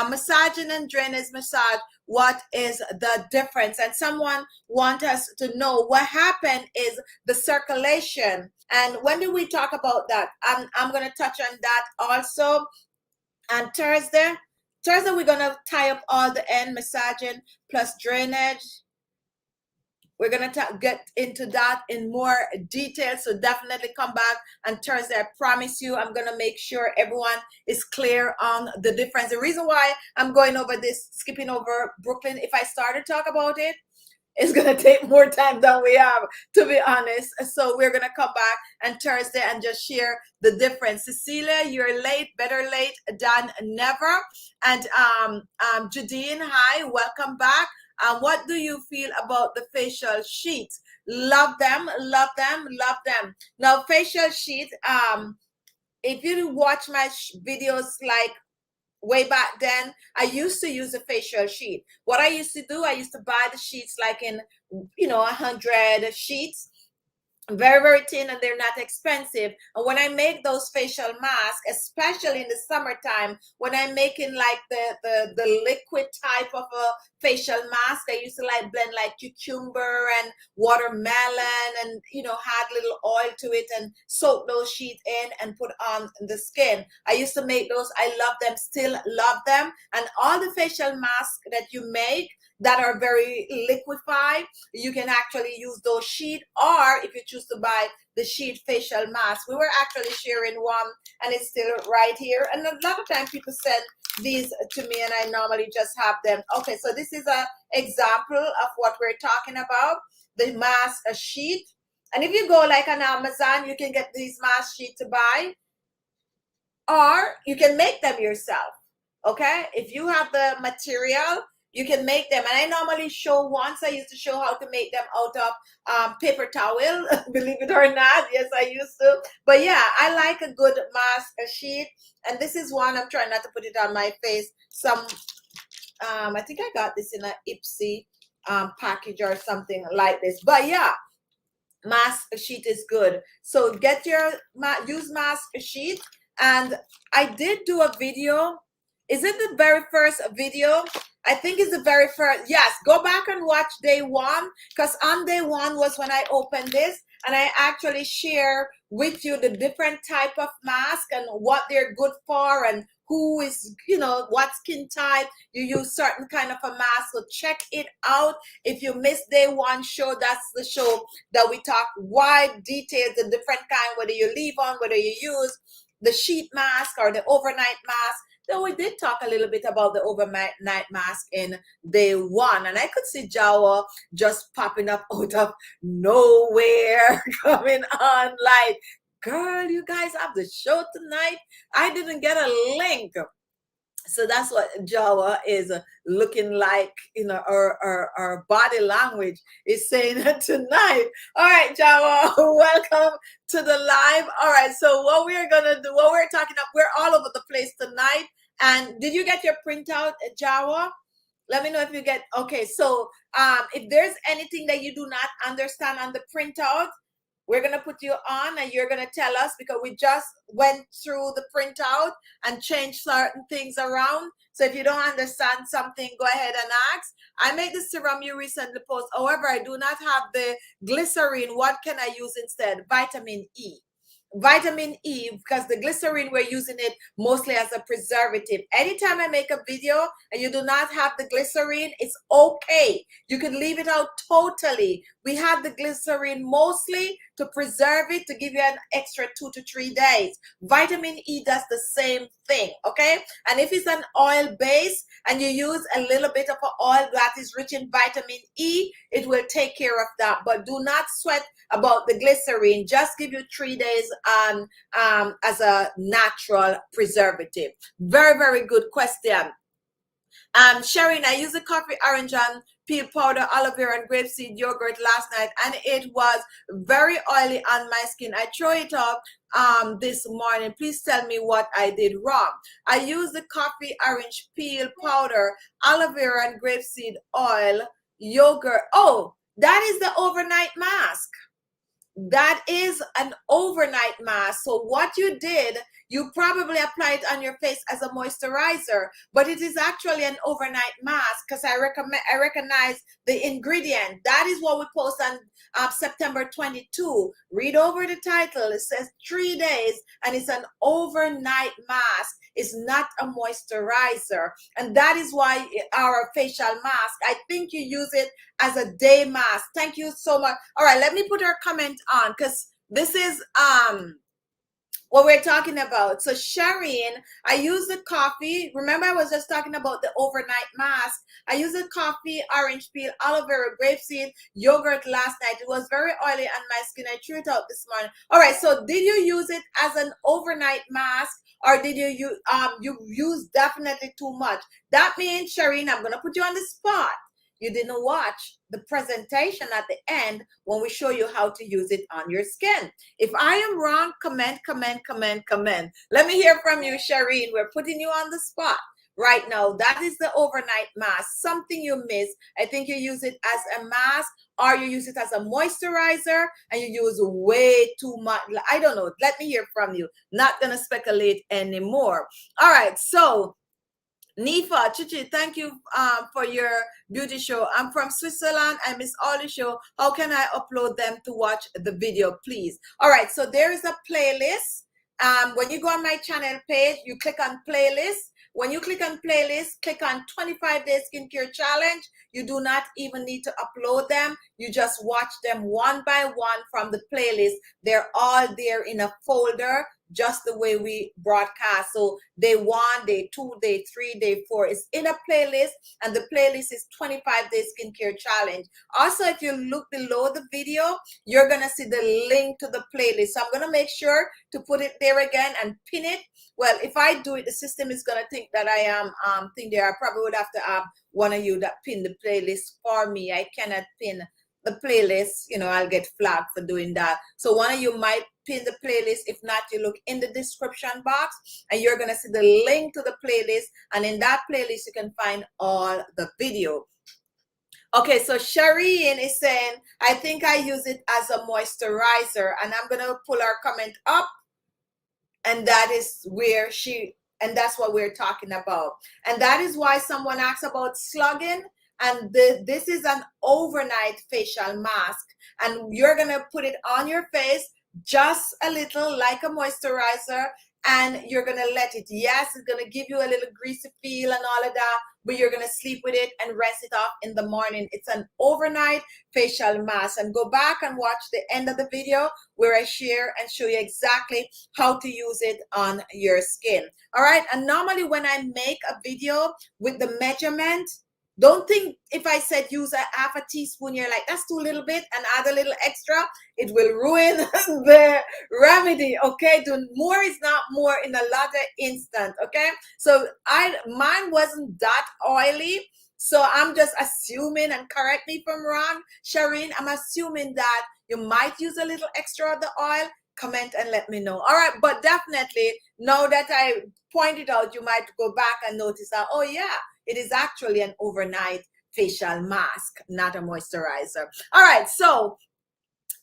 Massaging and drainage massage, what is the difference? And someone wants us to know what happened is the circulation. And when did we talk about that? I'm going to touch on that also. On Thursday, we're going to tie up all the end massaging plus drainage. We're going to get into that in more detail. So definitely come back on Thursday. I promise you, I'm going to make sure everyone is clear on the difference. The reason why I'm going over this, skipping over Brooklyn, if I start to talk about it, it's going to take more time than we have, to be honest. So we're going to come back on Thursday and just share the difference. Cecilia, you're late, better late than never. And Jadine, hi, welcome back. What do you feel about the facial sheets? Love them, love them, love them. Now, facial sheets, if you watch my videos like way back then, I used to use a facial sheet. What I used to do, I used to buy the sheets like in, 100 sheets, very, very thin, and they're not expensive. And when I make those facial masks, especially in the summertime, when I'm making like the liquid type of a facial mask, I used to like blend like cucumber and watermelon and, add little oil to it and soak those sheets in and put on the skin. I used to make those. I love them, still love them. And all the facial masks that you make that are very liquefied, you can actually use those sheet, or if you choose to buy the sheet facial mask. We were actually sharing one and it's still right here. And a lot of times people send these to me and I normally just have them. Okay, so this is an example of what we're talking about, the mask sheet. And if you go like on Amazon, you can get these mask sheets to buy, or you can make them yourself. Okay, if you have the material, you can make them. And I normally show, once I used to show how to make them out of paper towel, believe it or not. Yes, I used to. But yeah, I like a good mask sheet. And this is one, I'm trying not to put it on my face. I think I got this in an Ipsy package or something like this. But yeah, mask sheet is good. So get your, use mask sheet. And I did do a video. Is it the very first video? I think it's the very first. Yes, go back and watch day one, because on day one was when I opened this and I actually share with you the different type of mask and what they're good for and who is, what skin type you use certain kind of a mask. So check it out. If you missed day one show, that's the show that we talk wide details, the different kind, whether you leave on, whether you use the sheet mask or the overnight mask. Though we did talk a little bit about the overnight mask in day one. And I could see Jawa just popping up out of nowhere, coming on like, girl, you guys have the show tonight? I didn't get a link. So that's what Jawa is looking like, our body language is saying tonight. All right, Jawa, welcome to the live. All right, so what we're gonna do, what we're talking about, we're all over the place tonight. And did you get your printout, Jawa? Let me know if you get, okay. So if there's anything that you do not understand on the printout, we're going to put you on and you're going to tell us, because we just went through the printout and changed certain things around. So if you don't understand something, go ahead and ask. I made the serum you recently posted. However, I do not have the glycerin. What can I use instead? Vitamin E. Vitamin E, because the glycerin, we're using it mostly as a preservative. Anytime I make a video and you do not have the glycerin, it's okay. You can leave it out totally. We have the glycerin mostly to preserve it, to give you an extra 2 to 3 days. Vitamin E does the same thing, okay? And if it's an oil base and you use a little bit of an oil that is rich in vitamin E, it will take care of that. But do not sweat about the glycerin. Just give you 3 days as a natural preservative. Very, very good question. Sharon, I used the coffee, orange and peel powder, aloe vera and grapeseed yogurt last night, and it was very oily on my skin. I threw it up this morning. Please tell me what I did wrong. I used the coffee, orange peel powder, aloe vera and grapeseed oil, yogurt. Oh, that is the overnight mask. That is an overnight mask. So what you did, you probably apply it on your face as a moisturizer, but it is actually an overnight mask because I recognize the ingredient. That is what we post on September 22. Read over the title. It says 3 days, and it's an overnight mask. It's not a moisturizer, and that is why our facial mask, I think you use it as a day mask. Thank you so much. All right, let me put her comment on, because this is what we're talking about. So Shireen, I use the coffee. Remember, I was just talking about the overnight mask. I use the coffee, orange peel, aloe vera, grapeseed, yogurt last night. It was very oily on my skin. I threw it out this morning. All right, so did you use it as an overnight mask, or did you use definitely too much? That means, Shireen, I'm gonna put you on the spot. You didn't watch the presentation at the end when we show you how to use it on your skin. If I am wrong, comment. Let me hear from you, Shireen. We're putting you on the spot right now. That is the overnight mask. Something you missed. I think you use it as a mask, or you use it as a moisturizer, and you use way too much. I don't know. Let me hear from you. Not gonna speculate anymore. All right, so Nifa, Chichi, thank you for your beauty show. I'm from Switzerland. I miss all the show. How can I upload them to watch the video, please? All right, so there is a playlist. When you go on my channel page, you click on playlist. When you click on playlist, click on 25-day skincare challenge. You do not even need to upload them. You just watch them one by one from the playlist. They're all there in a folder, just the way we broadcast. So day 1, day 2, day 3, day 4 is in a playlist, and the playlist is 25-day skincare challenge. Also, if you look below the video, you're gonna see the link to the playlist. So I'm gonna make sure to put it there again and pin it. Well, if I do it, the system is gonna think that I am there. I probably would have to have one of you that pin the playlist for me. I cannot pin the playlist, you know, I'll get flagged for doing that. So one of you might pin the playlist. If not, you look in the description box and you're gonna see the link to the playlist, and in that playlist you can find all the video. Okay, so Shireen is saying, I think I use it as a moisturizer, and I'm gonna pull our comment up, and that is where and that's what we're talking about. And that is why someone asked about slugging. And this is an overnight facial mask, and you're gonna put it on your face just a little like a moisturizer, and you're gonna let it, yes, it's gonna give you a little greasy feel and all of that, but you're gonna sleep with it and rinse it off in the morning. It's an overnight facial mask. And go back and watch the end of the video where I share and show you exactly how to use it on your skin. All right, and normally when I make a video with the measurement, don't think if I said use a half a teaspoon, you're like, that's too little bit, and add a little extra, it will ruin the remedy. Okay, more is not more in a latter instant. Okay, so mine wasn't that oily, so I'm just assuming, and correct me if I'm wrong, Shireen, I'm assuming that you might use a little extra of the oil. Comment and let me know. All right, but definitely now that I pointed out, you might go back and notice that, oh yeah, it is actually an overnight facial mask, not a moisturizer. All right, so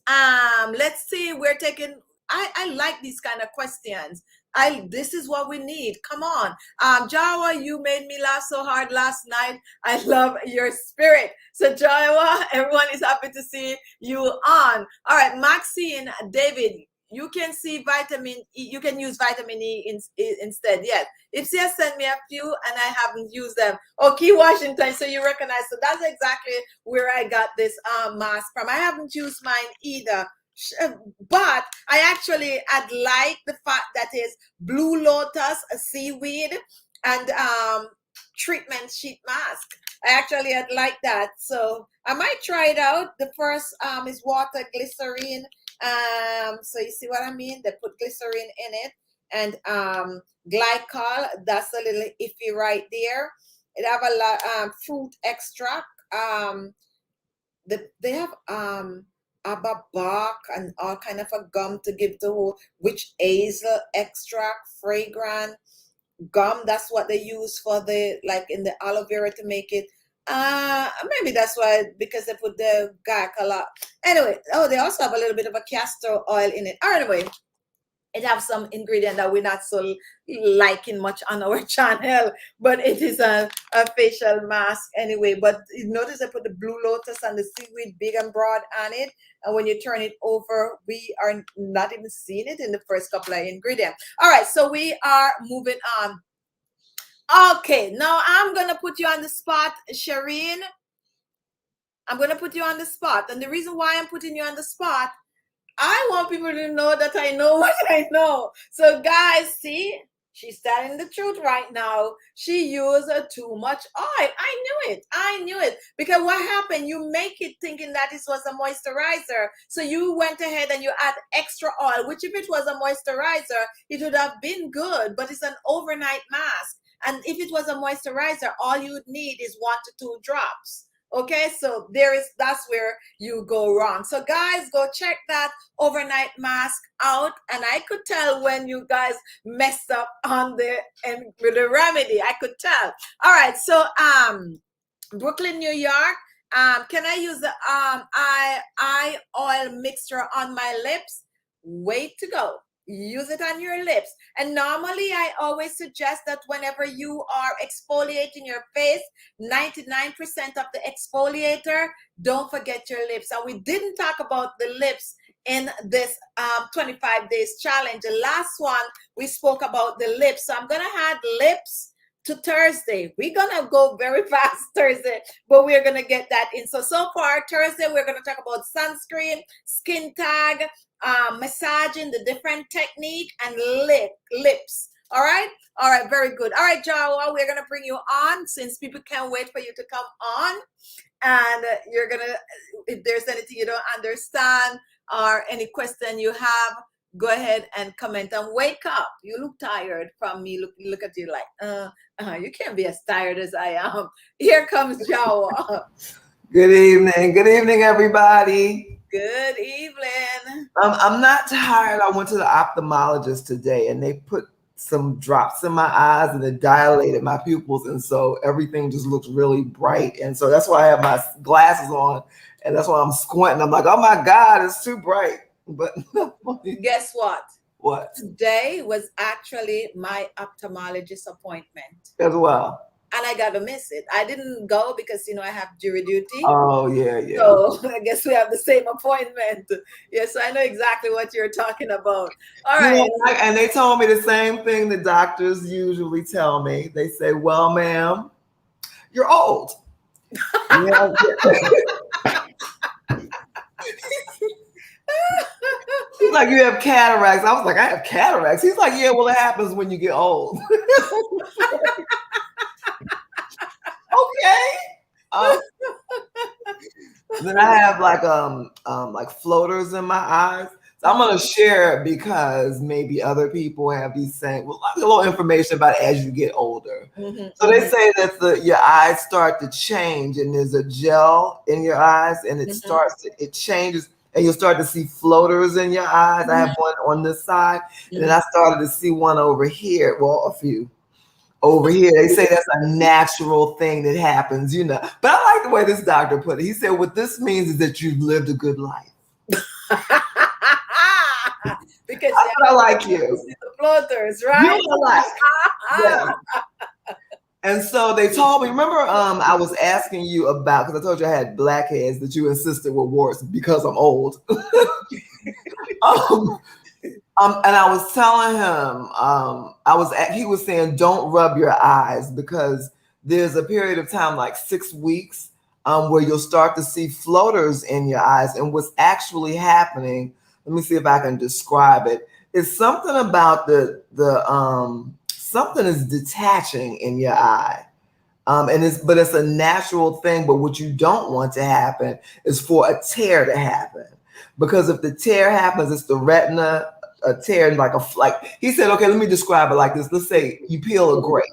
let's see. We're taking, I like these kind of questions. This is what we need. Come on. Jawa, you made me laugh so hard last night. I love your spirit. So Jawa, everyone is happy to see you on. All right, Maxine, David, you can see vitamin E. You can use vitamin E instead. Yes. Ipsy has sent me a few and I haven't used them. Okay, Washington. So you recognize. So that's exactly where I got this mask from. I haven't used mine either. But I actually like the fact that is Blue Lotus, a seaweed, and treatment sheet mask. I actually like that. So I might try it out. The first is water, glycerine. So you see what I mean? They put glycerin in it, and glycol, that's a little iffy right there. It have a lot fruit extract. They have abba bark and all kind of a gum to give the whole witch hazel extract, fragrant gum. That's what they use for the, like in the aloe vera to make it. Maybe that's why, because they put the garlic a lot. Anyway, oh, they also have a little bit of a castor oil in it. Anyway, it have some ingredient that we're not so liking much on our channel, but it is a facial mask anyway. But you notice I put the blue lotus and the seaweed big and broad on it, and when you turn it over, we are not even seeing it in the first couple of ingredients. All right, so we are moving on. Okay, now I'm gonna put you on the spot, Shireen. I'm gonna put you on the spot, and the reason why I'm putting you on the spot, I want people to know that I know what I know. So guys, see, she's telling the truth right now. She used too much oil. I knew it. I knew it. Because what happened, you make it thinking that this was a moisturizer. So you went ahead and you add extra oil, which if it was a moisturizer, it would have been good, but it's an overnight mask. And if it was a moisturizer, all you would need is 1 to 2 drops. Okay, so that's where you go wrong. So guys, go check that overnight mask out. And I could tell when you guys messed up on with the remedy. I could tell. All right, so Brooklyn, New York. Can I use the eye oil mixture on my lips? Way to go. Use it on your lips. And normally I always suggest that whenever you are exfoliating your face, 99% of the exfoliator, don't forget your lips. And we didn't talk about the lips in this 25 days challenge. The last one, we spoke about the lips. So I'm going to add lips to Thursday. We're going to go very fast Thursday, but we're going to get that in. So far, Thursday, we're going to talk about sunscreen, skin tag, massaging, the different technique, and lips. All right, very good. All right, Jawa, we're gonna bring you on since people can't wait for you to come on, and you're gonna, if there's anything you don't understand or any question you have, go ahead and comment and wake up. You look tired from me. Look at you like you can't be as tired as I am. Here comes Jawa. Good evening, everybody. Good evening. I'm not tired. I went to the ophthalmologist today, and they put some drops in my eyes, and it dilated my pupils, and so everything just looks really bright. And so that's why I have my glasses on, and that's why I'm squinting. I'm like, oh my God, it's too bright. But guess what? What? Today was actually my ophthalmologist appointment. As well. And I got to miss it. I didn't go because, I have jury duty. Oh, yeah. So I guess we have the same appointment. Yes, I know exactly what you're talking about. All right. And they told me the same thing the doctors usually tell me. They say, well, ma'am, you're old. He's like, you have cataracts. I was like, I have cataracts. He's like, yeah, well, it happens when you get old. Okay. Then I have like floaters in my eyes. So I'm gonna share it because maybe other people have these same, a little information about it as you get older. Mm-hmm. So they say that your eyes start to change, and there's a gel in your eyes, and it changes, and you'll start to see floaters in your eyes. Mm-hmm. I have one on this side, and then I started to see one over here. Well, a few. Over here, they say that's a natural thing that happens, But I like the way this doctor put it. He said, what this means is that you've lived a good life. Because I like you. The floaters, right? Yeah. And so they told me, remember I was asking you about, because I told you I had blackheads that you insisted were warts because I'm old. And I was telling him, he was saying, don't rub your eyes because there's a period of time, like 6 weeks, where you'll start to see floaters in your eyes. And what's actually happening, let me see if I can describe it. It's something about something is detaching in your eye. But it's a natural thing. But what you don't want to happen is for a tear to happen. Because if the tear happens, it's the retina, a tear, like he said, okay, let me describe it like this. Let's say you peel a grape.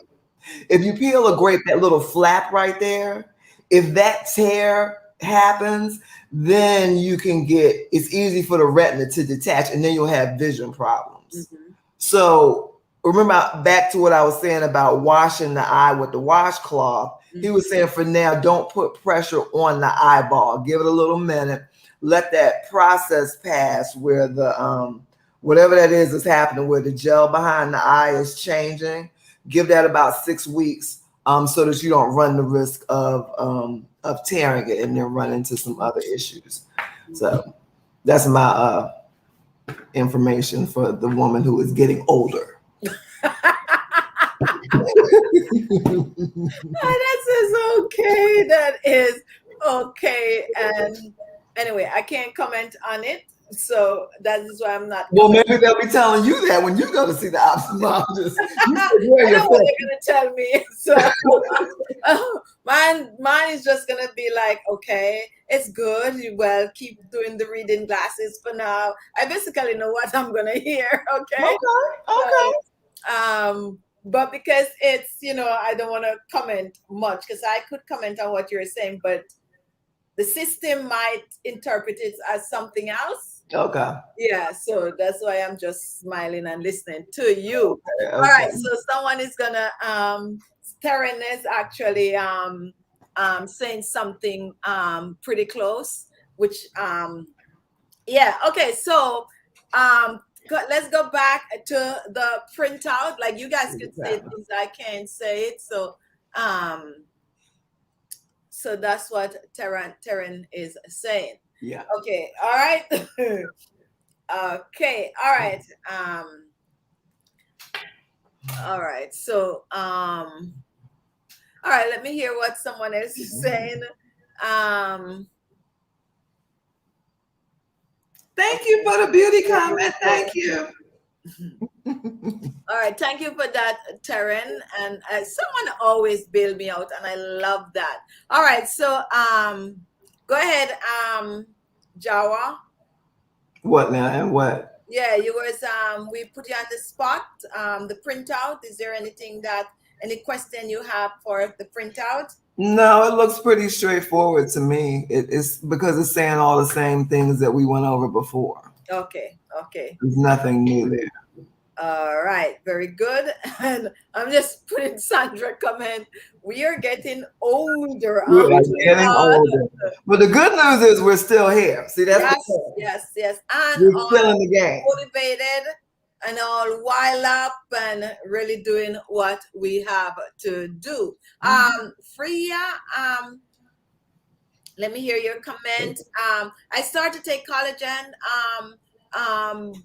If you peel a grape, that little flap right there, if that tear happens, then it's easy for the retina to detach, and then you'll have vision problems. Mm-hmm. So remember back to what I was saying about washing the eye with the washcloth. Mm-hmm. He was saying for now, don't put pressure on the eyeball. Give it a little minute. Let that process pass where whatever that is happening where the gel behind the eye is changing. Give that about 6 weeks, so that you don't run the risk of tearing it and then run into some other issues. So that's my information for the woman who is getting older. That is okay. That is okay. And anyway, I can't comment on it. So that is why I'm not. Well, maybe they'll be telling you that when you go to see the ophthalmologist. You I know what they're gonna tell me. So mine is just gonna be like, okay, it's good. Well, keep doing the reading glasses for now. I basically know what I'm gonna hear. Okay. But because it's, I don't want to comment much because I could comment on what you're saying, but the system might interpret it as something else. Okay. Yeah, so that's why I'm just smiling and listening to you. Okay. All right, so someone is gonna Taryn is actually saying something pretty close, which yeah, okay, so let's go back to the printout. Like you guys can say things, I can't say it. So that's what Taryn is saying. Yeah. Okay. All right. Okay. All right. All right. So all right. Let me hear what someone else is saying. Thank you for the beauty comment. Thank you. All right, thank you for that, Taryn. And someone always bail me out, and I love that. All right, so go ahead, Jawa. What now? And what? Yeah, you was we put you on the spot. The printout. Is there any question you have for the printout? No, it looks pretty straightforward to me. It's because it's saying all the same things that we went over before. Okay. There's nothing new there. All right, very good. And I'm just putting Sandra comment. We are getting older. We're getting older. But the good news is we're still here. See, that's yes. And we're still in the game. Motivated and all wild up and really doing what we have to do. Freya, let me hear your comment. I started to take collagen,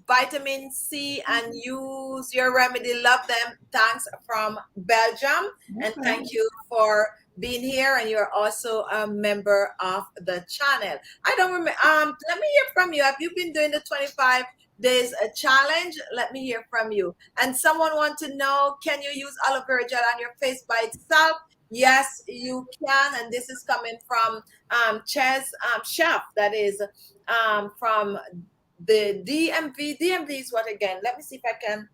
vitamin C, and use your remedy. Love them. Thanks from Belgium. And thank you for being here. And you're also a member of the channel. I don't remember. Let me hear from you. Have you been doing the 25 days challenge? Let me hear from you. And someone want to know, can you use aloe vera gel on your face by itself? Yes, you can. And this is coming from Chef, that is from the DMV. DMV is what again? Let me see if I can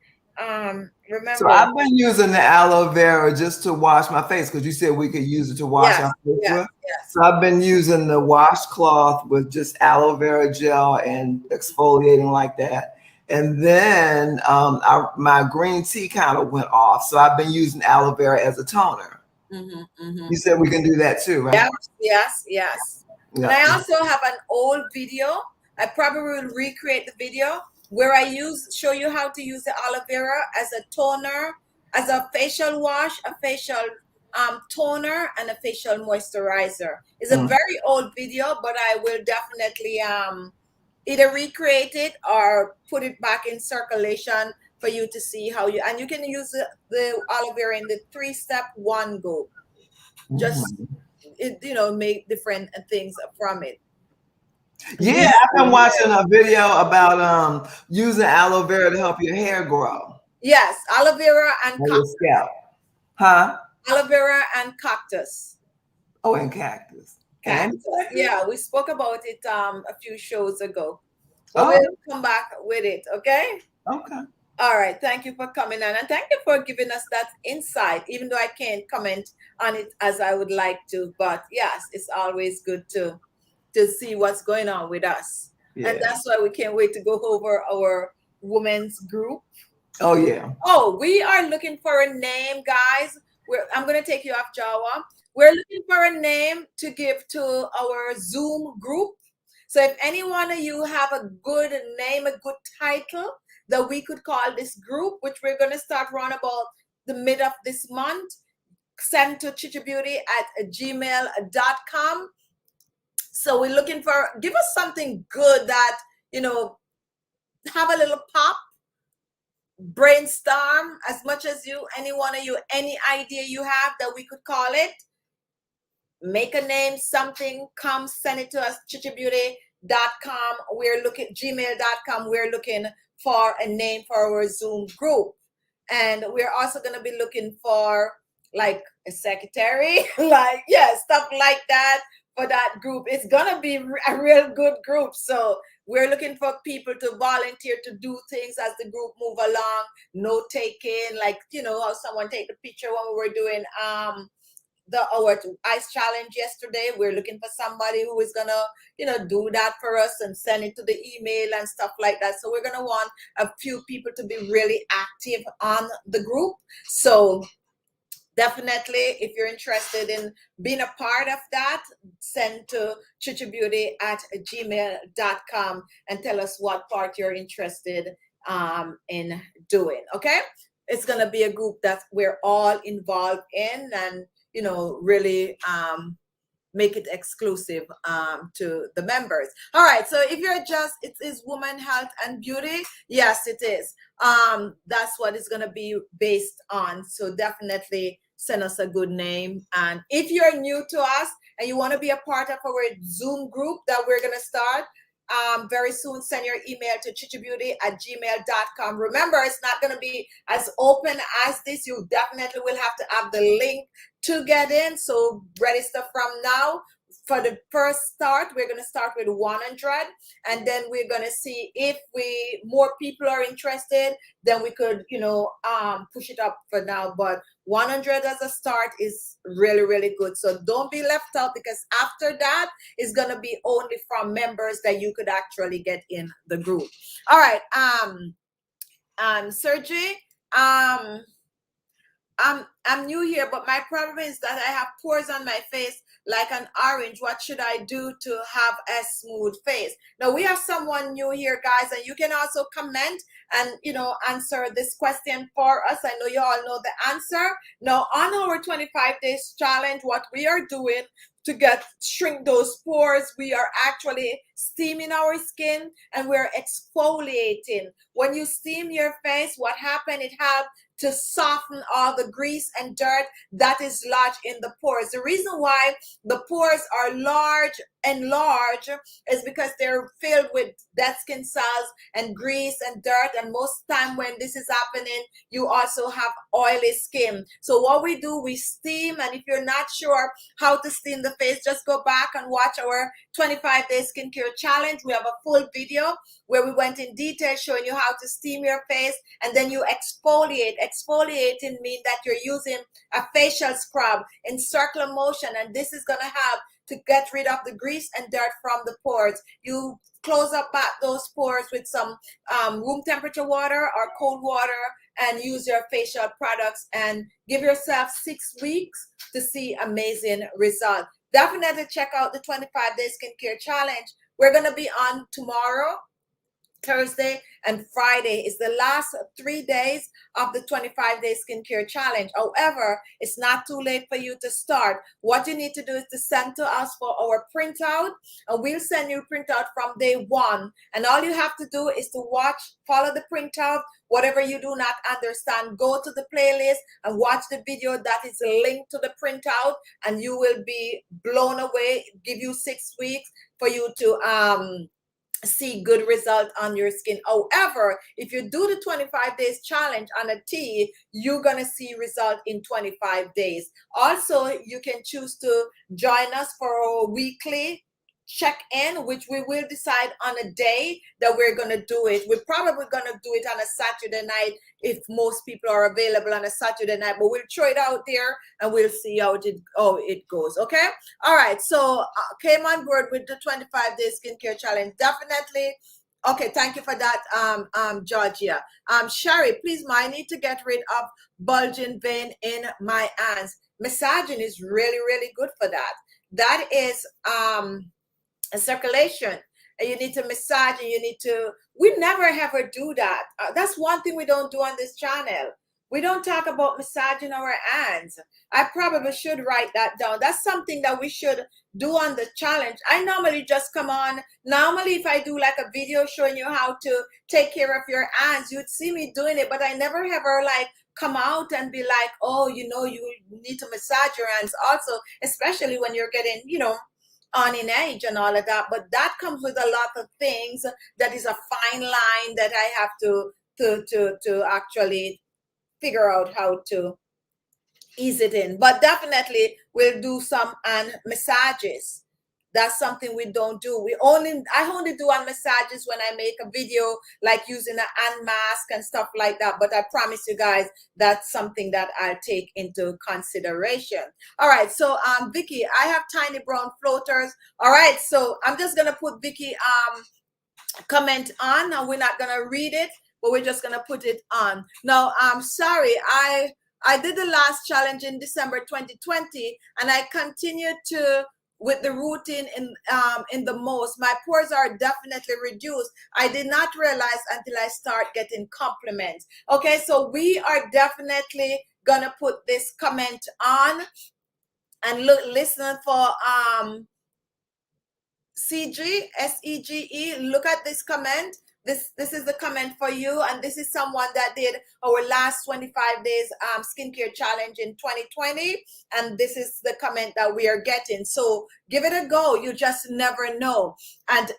remember. So I've been using the aloe vera just to wash my face because you said we could use it to wash our face with. Yes. So I've been using the washcloth with just aloe vera gel and exfoliating like that. And then my green tea kind of went off. So I've been using aloe vera as a toner. You said we can do that too, right? Yes. Yeah. And I also have an old video. I probably will recreate the video where I show you how to use the aloe vera as a toner, as a facial wash, a facial toner, and a facial moisturizer. It's a very old video, but I will definitely either recreate it or put it back in circulation for you to see how and you can use the aloe vera in the 3-step 1 go. Just make different things from it. Yeah, I've been watching a video about using aloe vera to help your hair grow. Yes, aloe vera and your scalp. Huh? Aloe vera and cactus. Oh, and cactus. Yeah, we spoke about it a few shows ago. So we'll come back with it, okay? Okay. All right. Thank you for coming on, and thank you for giving us that insight, even though I can't comment on it as I would like to. But yes, it's always good to see what's going on with us. Yeah. And that's why we can't wait to go over our women's group. Oh, yeah. Oh, we are looking for a name, guys. I'm going to take you off, Jawa. We're looking for a name to give to our Zoom group. So if any one of you have a good name, a good title that we could call this group, which we're going to start around about the mid of this month. Send to khichibeauty@gmail.com. So we're looking for, give us something good that, you know, have a little pop, brainstorm as much as you, any one of you, any idea you have that we could call it. Make a name, something, come send it to us, khichibeauty.com. We're looking, gmail.com. We're looking for a name for our Zoom group. And we're also going to be looking for like a secretary, like, yeah, stuff like that for that group. It's going to be a real good group. So we're looking for people to volunteer to do things as the group move along. Note taking, like, you know, how someone take the picture when we were doing our ice challenge yesterday. We're looking for somebody who is gonna, you know, do that for us and send it to the email and stuff like that. So we're gonna want a few people to be really active on the group. So definitely, if you're interested in being a part of that, send to khichibeauty@gmail.com and tell us what part you're interested in doing. Okay, it's gonna be a group that we're all involved in, and you know, really make it exclusive to the members. All right, so if you're just, it is woman, health, and beauty. Yes, it is. That's what it's gonna be based on. So definitely send us a good name. And if you're new to us and you want to be a part of our Zoom group that we're gonna start very soon, send your email to khichibeauty@gmail.com. Remember, it's not going to be as open as this. You definitely will have to have the link to get in. So register from now. For the first start, we're going to start with 100, and then we're going to see if more people are interested, then we could, you know, push it up for now. But 100 as a start is really, really good. So don't be left out, because after that is going to be only from members that you could actually get in the group. All right, Sergi, I'm new here, but my problem is that I have pores on my face like an orange. What should I do to have a smooth face? Now, we have someone new here, guys, and you can also comment and, you know, answer this question for us. I know you all know the answer. Now, on our 25 days challenge, what we are doing to shrink those pores, we are actually steaming our skin and we're exfoliating. When you steam your face, what happened? It helps to soften all the grease and dirt that is lodged in the pores. The reason why the pores are large is because they're filled with dead skin cells and grease and dirt. And most time when this is happening, you also have oily skin. So what we do, we steam. And if you're not sure how to steam the face, just go back and watch our 25-day skincare challenge. We have a full video where we went in detail showing you how to steam your face, and then you exfoliate. Exfoliating means that you're using a facial scrub in circular motion, and this is going to help to get rid of the grease and dirt from the pores. You close up back those pores with some room temperature water or cold water, and use your facial products, and give yourself 6 weeks to see amazing results. Definitely check out the 25-day skincare challenge. We're going to be on tomorrow, Thursday, and Friday. Is the last 3 days of the 25-day skincare challenge. However, it's not too late for you to start. What you need to do is to send to us for our printout, and we'll send you a printout from day one. And all you have to do is to follow the printout. Whatever you do not understand, go to the playlist and watch the video that is linked to the printout, and you will be blown away. Give you 6 weeks for you to see good result on your skin. However, if you do the 25 days challenge on a T, you're gonna see result in 25 days. Also, you can choose to join us for a weekly check-in, which we will decide on a day that we're gonna do it. We're probably gonna do it on a Saturday night if most people are available on a Saturday night, but we'll throw it out there and we'll see how it goes. Okay, all right, so came on board with the 25-day skincare challenge. Definitely. Okay, thank you for that, Georgia. Sherry, please, I need to get rid of bulging vein in my hands. Massaging is really, really good for that. That is a circulation. and you need to massage, and you need to, we never ever do that. That's one thing we don't do on this channel. We don't talk about massaging our hands. I probably should write that down. That's something that we should do on the challenge. I normally just come on. Normally, if I do like a video showing you how to take care of your hands, you'd see me doing it, but I never ever like come out and be like, oh, you know, you need to massage your hands also, especially when you're getting, you know, on in age and all of that. But that comes with a lot of things. That is a fine line that I have to actually figure out how to ease it in. But definitely we'll do some on massages. That's something we don't do. I only do on massages when I make a video, like using a hand mask and stuff like that. But I promise you guys, that's something that I'll take into consideration. All right, so Vicky, I have tiny brown floaters. All right, so I'm just gonna put Vicky comment on. Now we're not gonna read it, but we're just gonna put it on. Now, I'm sorry, I did the last challenge in December 2020, and I continued to with the routine in the most. My pores are definitely reduced. I did not realize until I start getting compliments. Okay, so we are definitely gonna put this comment on and listen for CG, SEGE. Look at this comment. This is the comment for you, and this is someone that did our last 25 days skincare challenge in 2020, and this is the comment that we are getting. So give it a go. You just never know. And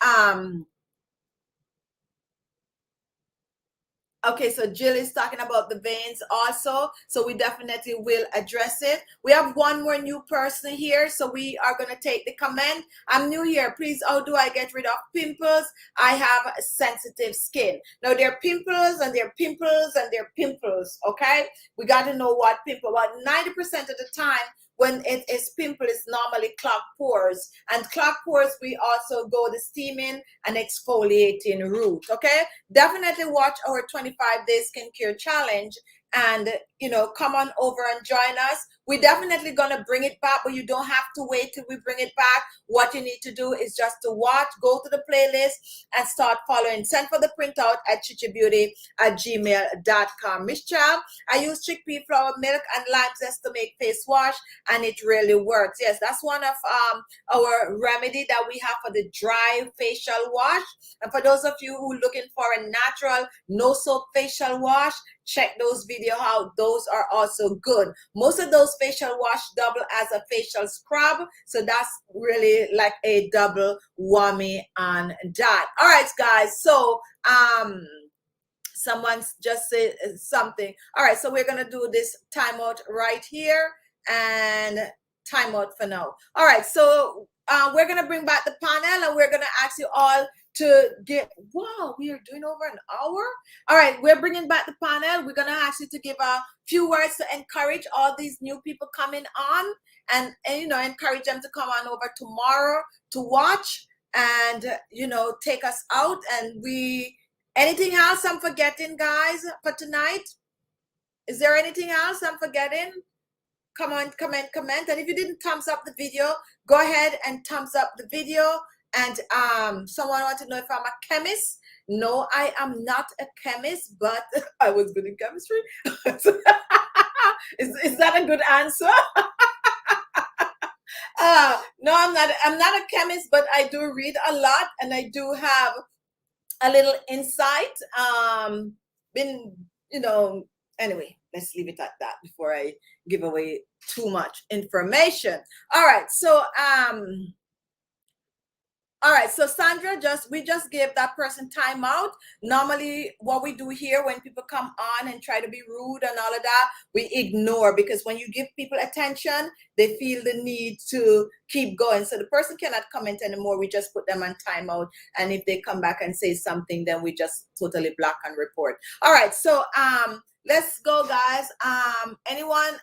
okay, so Jill is talking about the veins also, so we definitely will address it. We have one more new person here, so we are going to take the comment. I'm new here. Please, how do I get rid of pimples? I have sensitive skin. Now, there are pimples, and there are pimples, and there are pimples, okay? We got to know what pimple. But 90% of the time, when it is pimple, it's normally clogged pores. And clogged pores, we also go the steaming and exfoliating route, okay? Definitely watch our 25-day skincare challenge, and, you know, come on over and join us. We're definitely going to bring it back, but you don't have to wait till we bring it back. What you need to do is just to watch, go to the playlist, and start following. Send for the printout at khichibeauty@gmail.com. Miss Chow, I use chickpea flour, milk, and lime zest to make face wash, and it really works. Yes, that's one of our remedy that we have for the dry facial wash. And for those of you who are looking for a natural, no soap facial wash, check those videos out. Those are also good. Most of those facial wash double as a facial scrub, so that's really like a double whammy on that. All right, guys, so someone's just said something. All right, so we're gonna do this timeout right here, and timeout for now. All right, so we're gonna bring back the panel, and we're gonna ask you all to get, wow, we are doing over an hour. All right, we're bringing back the panel. We're gonna ask you to give a few words to encourage all these new people coming on, and you know, encourage them to come on over tomorrow to watch, and you know, take us out. And anything else I'm forgetting, guys, for tonight? Is there anything else I'm forgetting? Come on, comment. And if you didn't thumbs up the video, go ahead and thumbs up the video. And someone wants to know if I'm a chemist. No, I am not a chemist, but I was good in chemistry. Is that a good answer? No, I'm not a chemist, but I do read a lot, and I do have a little insight. Anyway, let's leave it at that before I give away too much information. All right, so Sandra, we just gave that person time out. Normally what we do here when people come on and try to be rude and all of that, we ignore, because when you give people attention, they feel the need to keep going. So the person cannot comment anymore. We just put them on timeout. And if they come back and say something, then we just totally block and report. All right, so let's go, guys. Anyone?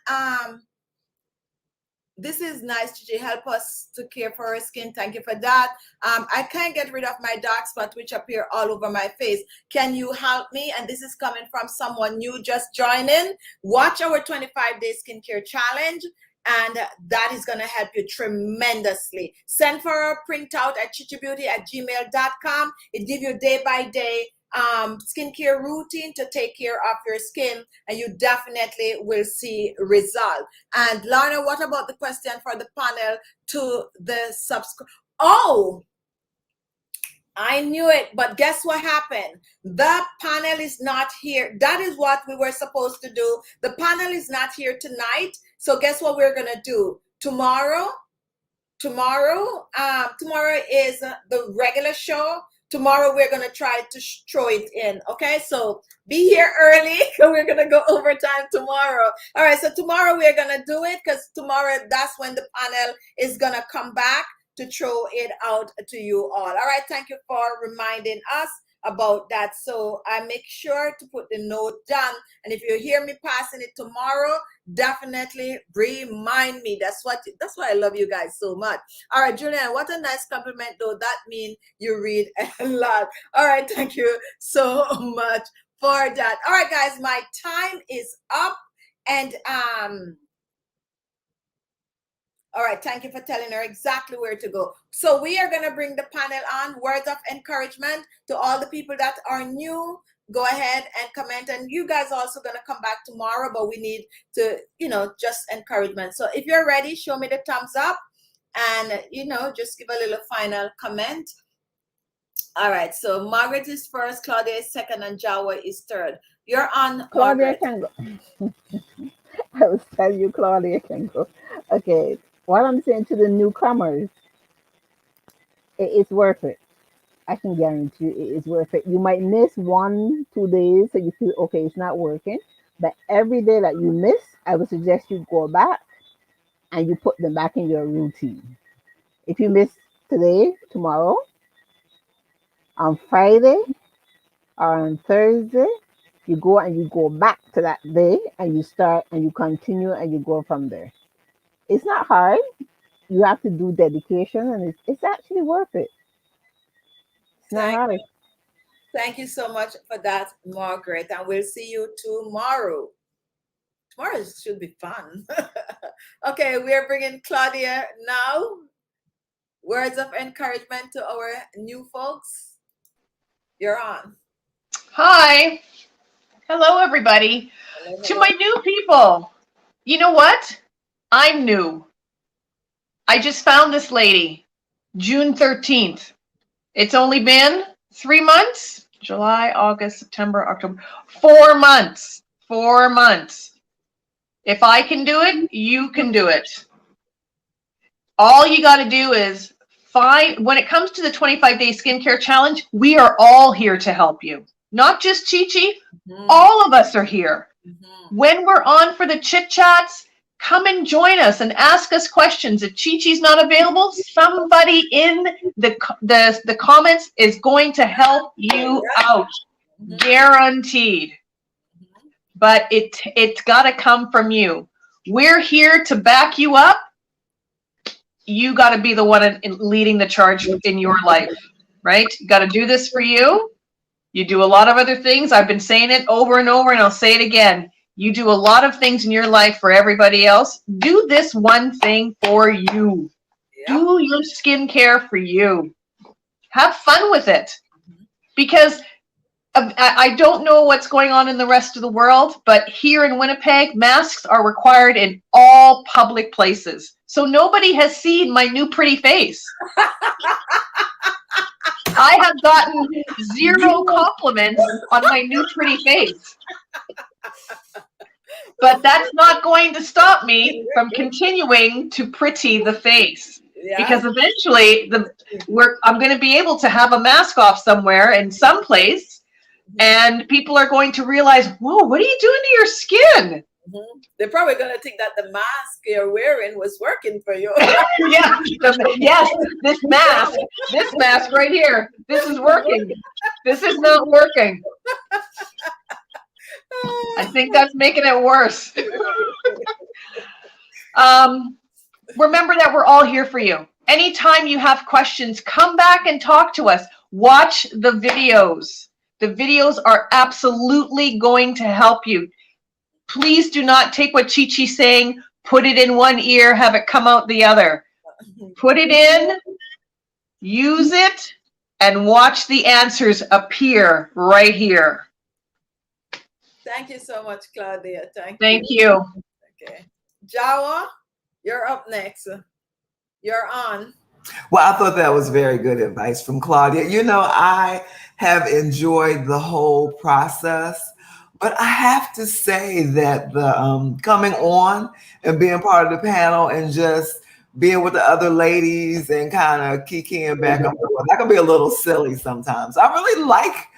This is nice, Gigi. Help us to care for our skin. Thank you for that. I can't get rid of my dark spots, which appear all over my face. Can you help me? And this is coming from someone new just joining. Watch our 25-day skincare challenge, and that is going to help you tremendously. Send for a printout at khichibeauty@gmail.com. It gives you day-by-day skincare routine to take care of your skin, and you definitely will see result. And Lorna, what about the question for the panel to the subscribe? Oh, I knew it, but guess what happened? The panel is not here. That is what we were supposed to do. The panel is not here tonight. So guess what we're gonna do tomorrow? Tomorrow is the regular show. Tomorrow we're gonna try to throw it in. Okay, so be here early. We're gonna go overtime tomorrow. All right, so tomorrow we're gonna do it because tomorrow that's when the panel is gonna come back to throw it out to you all. All right, thank you for reminding us about that. So I make sure to put the note down, and if you hear me passing it tomorrow, definitely remind me. That's why I love you guys so much. All right, Julian, what a nice compliment though. That means you read a lot. All right, thank you so much for that. All right, guys, my time is up, and all right, thank you for telling her exactly where to go. So we are going to bring the panel on. Words of encouragement to all the people that are new. Go ahead and comment. And you guys also going to come back tomorrow, but we need to, just encouragement. So if you're ready, show me the thumbs up and, just give a little final comment. All right, so Margaret is first, Claudia is second, and Jawa is third. You're on, Claudia Margaret. can go. I was telling you, Claudia can go. Okay. What I'm saying to the newcomers, it's worth it. I can guarantee you it is worth it. You might miss 1-2 days, so you feel, okay, it's not working. But every day that you miss, I would suggest you go back and you put them back in your routine. If you miss today, tomorrow, on Friday, or on Thursday, you go back to that day and you start and you continue and you go from there. It's not hard. You have to do dedication, and it's actually worth it. It's not hard. Thank you so much for that, Margaret. And we'll see you tomorrow. Tomorrow should be fun. Okay, we are bringing Claudia now. Words of encouragement to our new folks. You're on. Hi. Hello, everybody. Hello. To my new people, you know what? I'm new. I just found this lady, June 13th. It's only been 3 months, July, August, September, October, 4 months, 4 months. If I can do it, you can do it. All you got to do is when it comes to the 25-day skincare challenge, we are all here to help you. Not just Chi-Chi, all of us are here. When we're on for the chit chats, come and join us and ask us questions. If Chi-Chi's not available, somebody in the comments is going to help you out, guaranteed. But it's got to come from you. We're here to back you up. You got to be the one leading the charge in your life, right? You got to do this for you. You do a lot of other things. I've been saying it over and over, and I'll say it again. You do a lot of things in your life for everybody else. Do this one thing for you. Yep. Do your skincare for you. Have fun with it. Because I don't know what's going on in the rest of the world, but here in Winnipeg, masks are required in all public places. So nobody has seen my new pretty face. I have gotten 0 compliments on my new pretty face. But that's not going to stop me from continuing to pretty the face. Yeah. Because eventually I'm going to be able to have a mask off somewhere in some place, and people are going to realize, whoa, what are you doing to your skin? They're probably going to think that the mask you're wearing was working for you. Yeah, yes, this mask right here, this is working. This is not working. I think that's making it worse. Remember that we're all here for you. Anytime you have questions, come back and talk to us. Watch the videos. The videos are absolutely going to help you. Please do not take what Chi-Chi's saying, put it in one ear, have it come out the other. Put it in, use it, and watch the answers appear right here. Thank you so much, Claudia. Thank you. Okay. Jawa, you're up next. You're on. Well, I thought that was very good advice from Claudia. You know, I have enjoyed the whole process, but I have to say that the coming on and being part of the panel and just being with the other ladies and kind of kikiing back and forth, that can be a little silly sometimes. I really like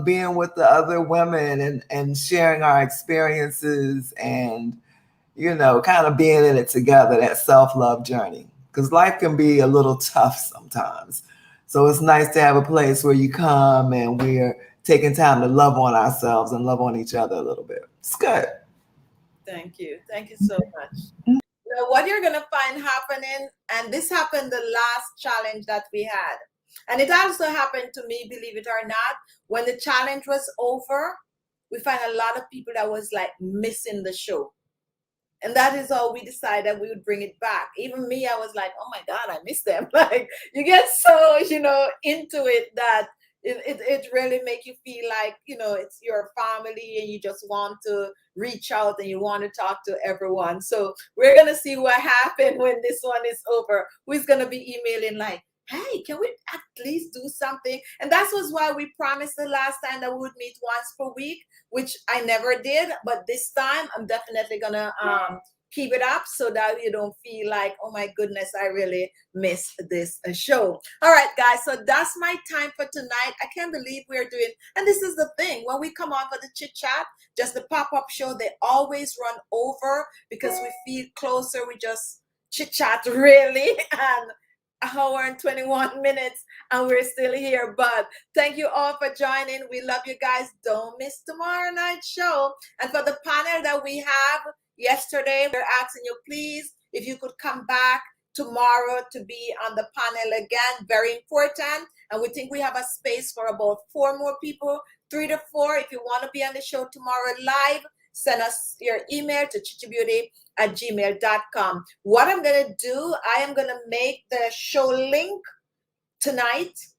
being with the other women and sharing our experiences and, you know, kind of being in it together, that self-love journey. Because life can be a little tough sometimes. So it's nice to have a place where you come and we're taking time to love on ourselves and love on each other a little bit. It's good. Thank you. Thank you so much. Now, what you're going to find happening, and this happened the last challenge that we had. And it also happened to me, believe it or not, when the challenge was over, we find a lot of people that was like missing the show. And that is how we decided we would bring it back. Even me, I was like, oh my God, I miss them. Like, you get so, you know, into it that it really make you feel like, you know, it's your family and you just want to reach out and you want to talk to everyone. So we're going to see what happens when this one is over. Who's going to be emailing like, hey, can we at least do something? And that was why we promised the last time that we would meet once per week, which I never did. But this time I'm definitely going to keep it up so that you don't feel like, oh my goodness, I really missed this show. All right, guys. So that's my time for tonight. I can't believe we're doing, and this is the thing, when we come on for the chit chat, just the pop-up show, they always run over because we feel closer. We just chit chat really. And hour and 21 minutes and we're still here. But thank you all for joining. We love you guys. Don't miss tomorrow night's show. And for the panel that we have yesterday, we're asking you, please, if you could come back tomorrow to be on the panel again. Very important. And we think we have a space for about 4 more people, 3 to 4. If you want to be on the show tomorrow live, send us your email to khichibeauty@gmail.com. What I'm going to do, I am going to make the show link tonight,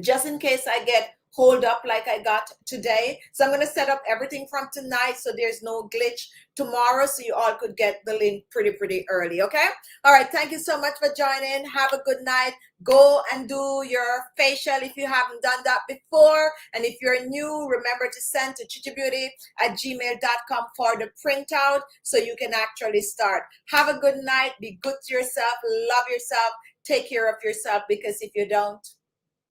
just in case I get hold up like I got today. So I'm going to set up everything from tonight so there's no glitch tomorrow, so you all could get the link pretty early, okay? All right, thank you so much for joining. Have a good night. Go and do your facial if you haven't done that before. And if you're new, remember to send to khichibeauty@gmail.com for the printout so you can actually start. Have a good night. Be good to yourself. Love yourself. Take care of yourself, because if you don't,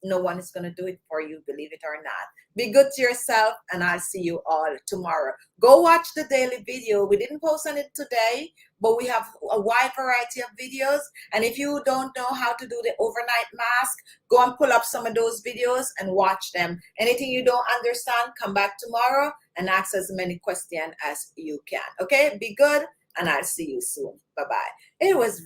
no one is going to do it for you, believe it or not. Be good to yourself, and I'll see you all tomorrow. Go watch the daily video. We didn't post on it today, but we have a wide variety of videos. And if you don't know how to do the overnight mask, go and pull up some of those videos and watch them. Anything you don't understand, come back tomorrow and ask as many questions as you can. Okay? Be good, and I'll see you soon. Bye-bye. It was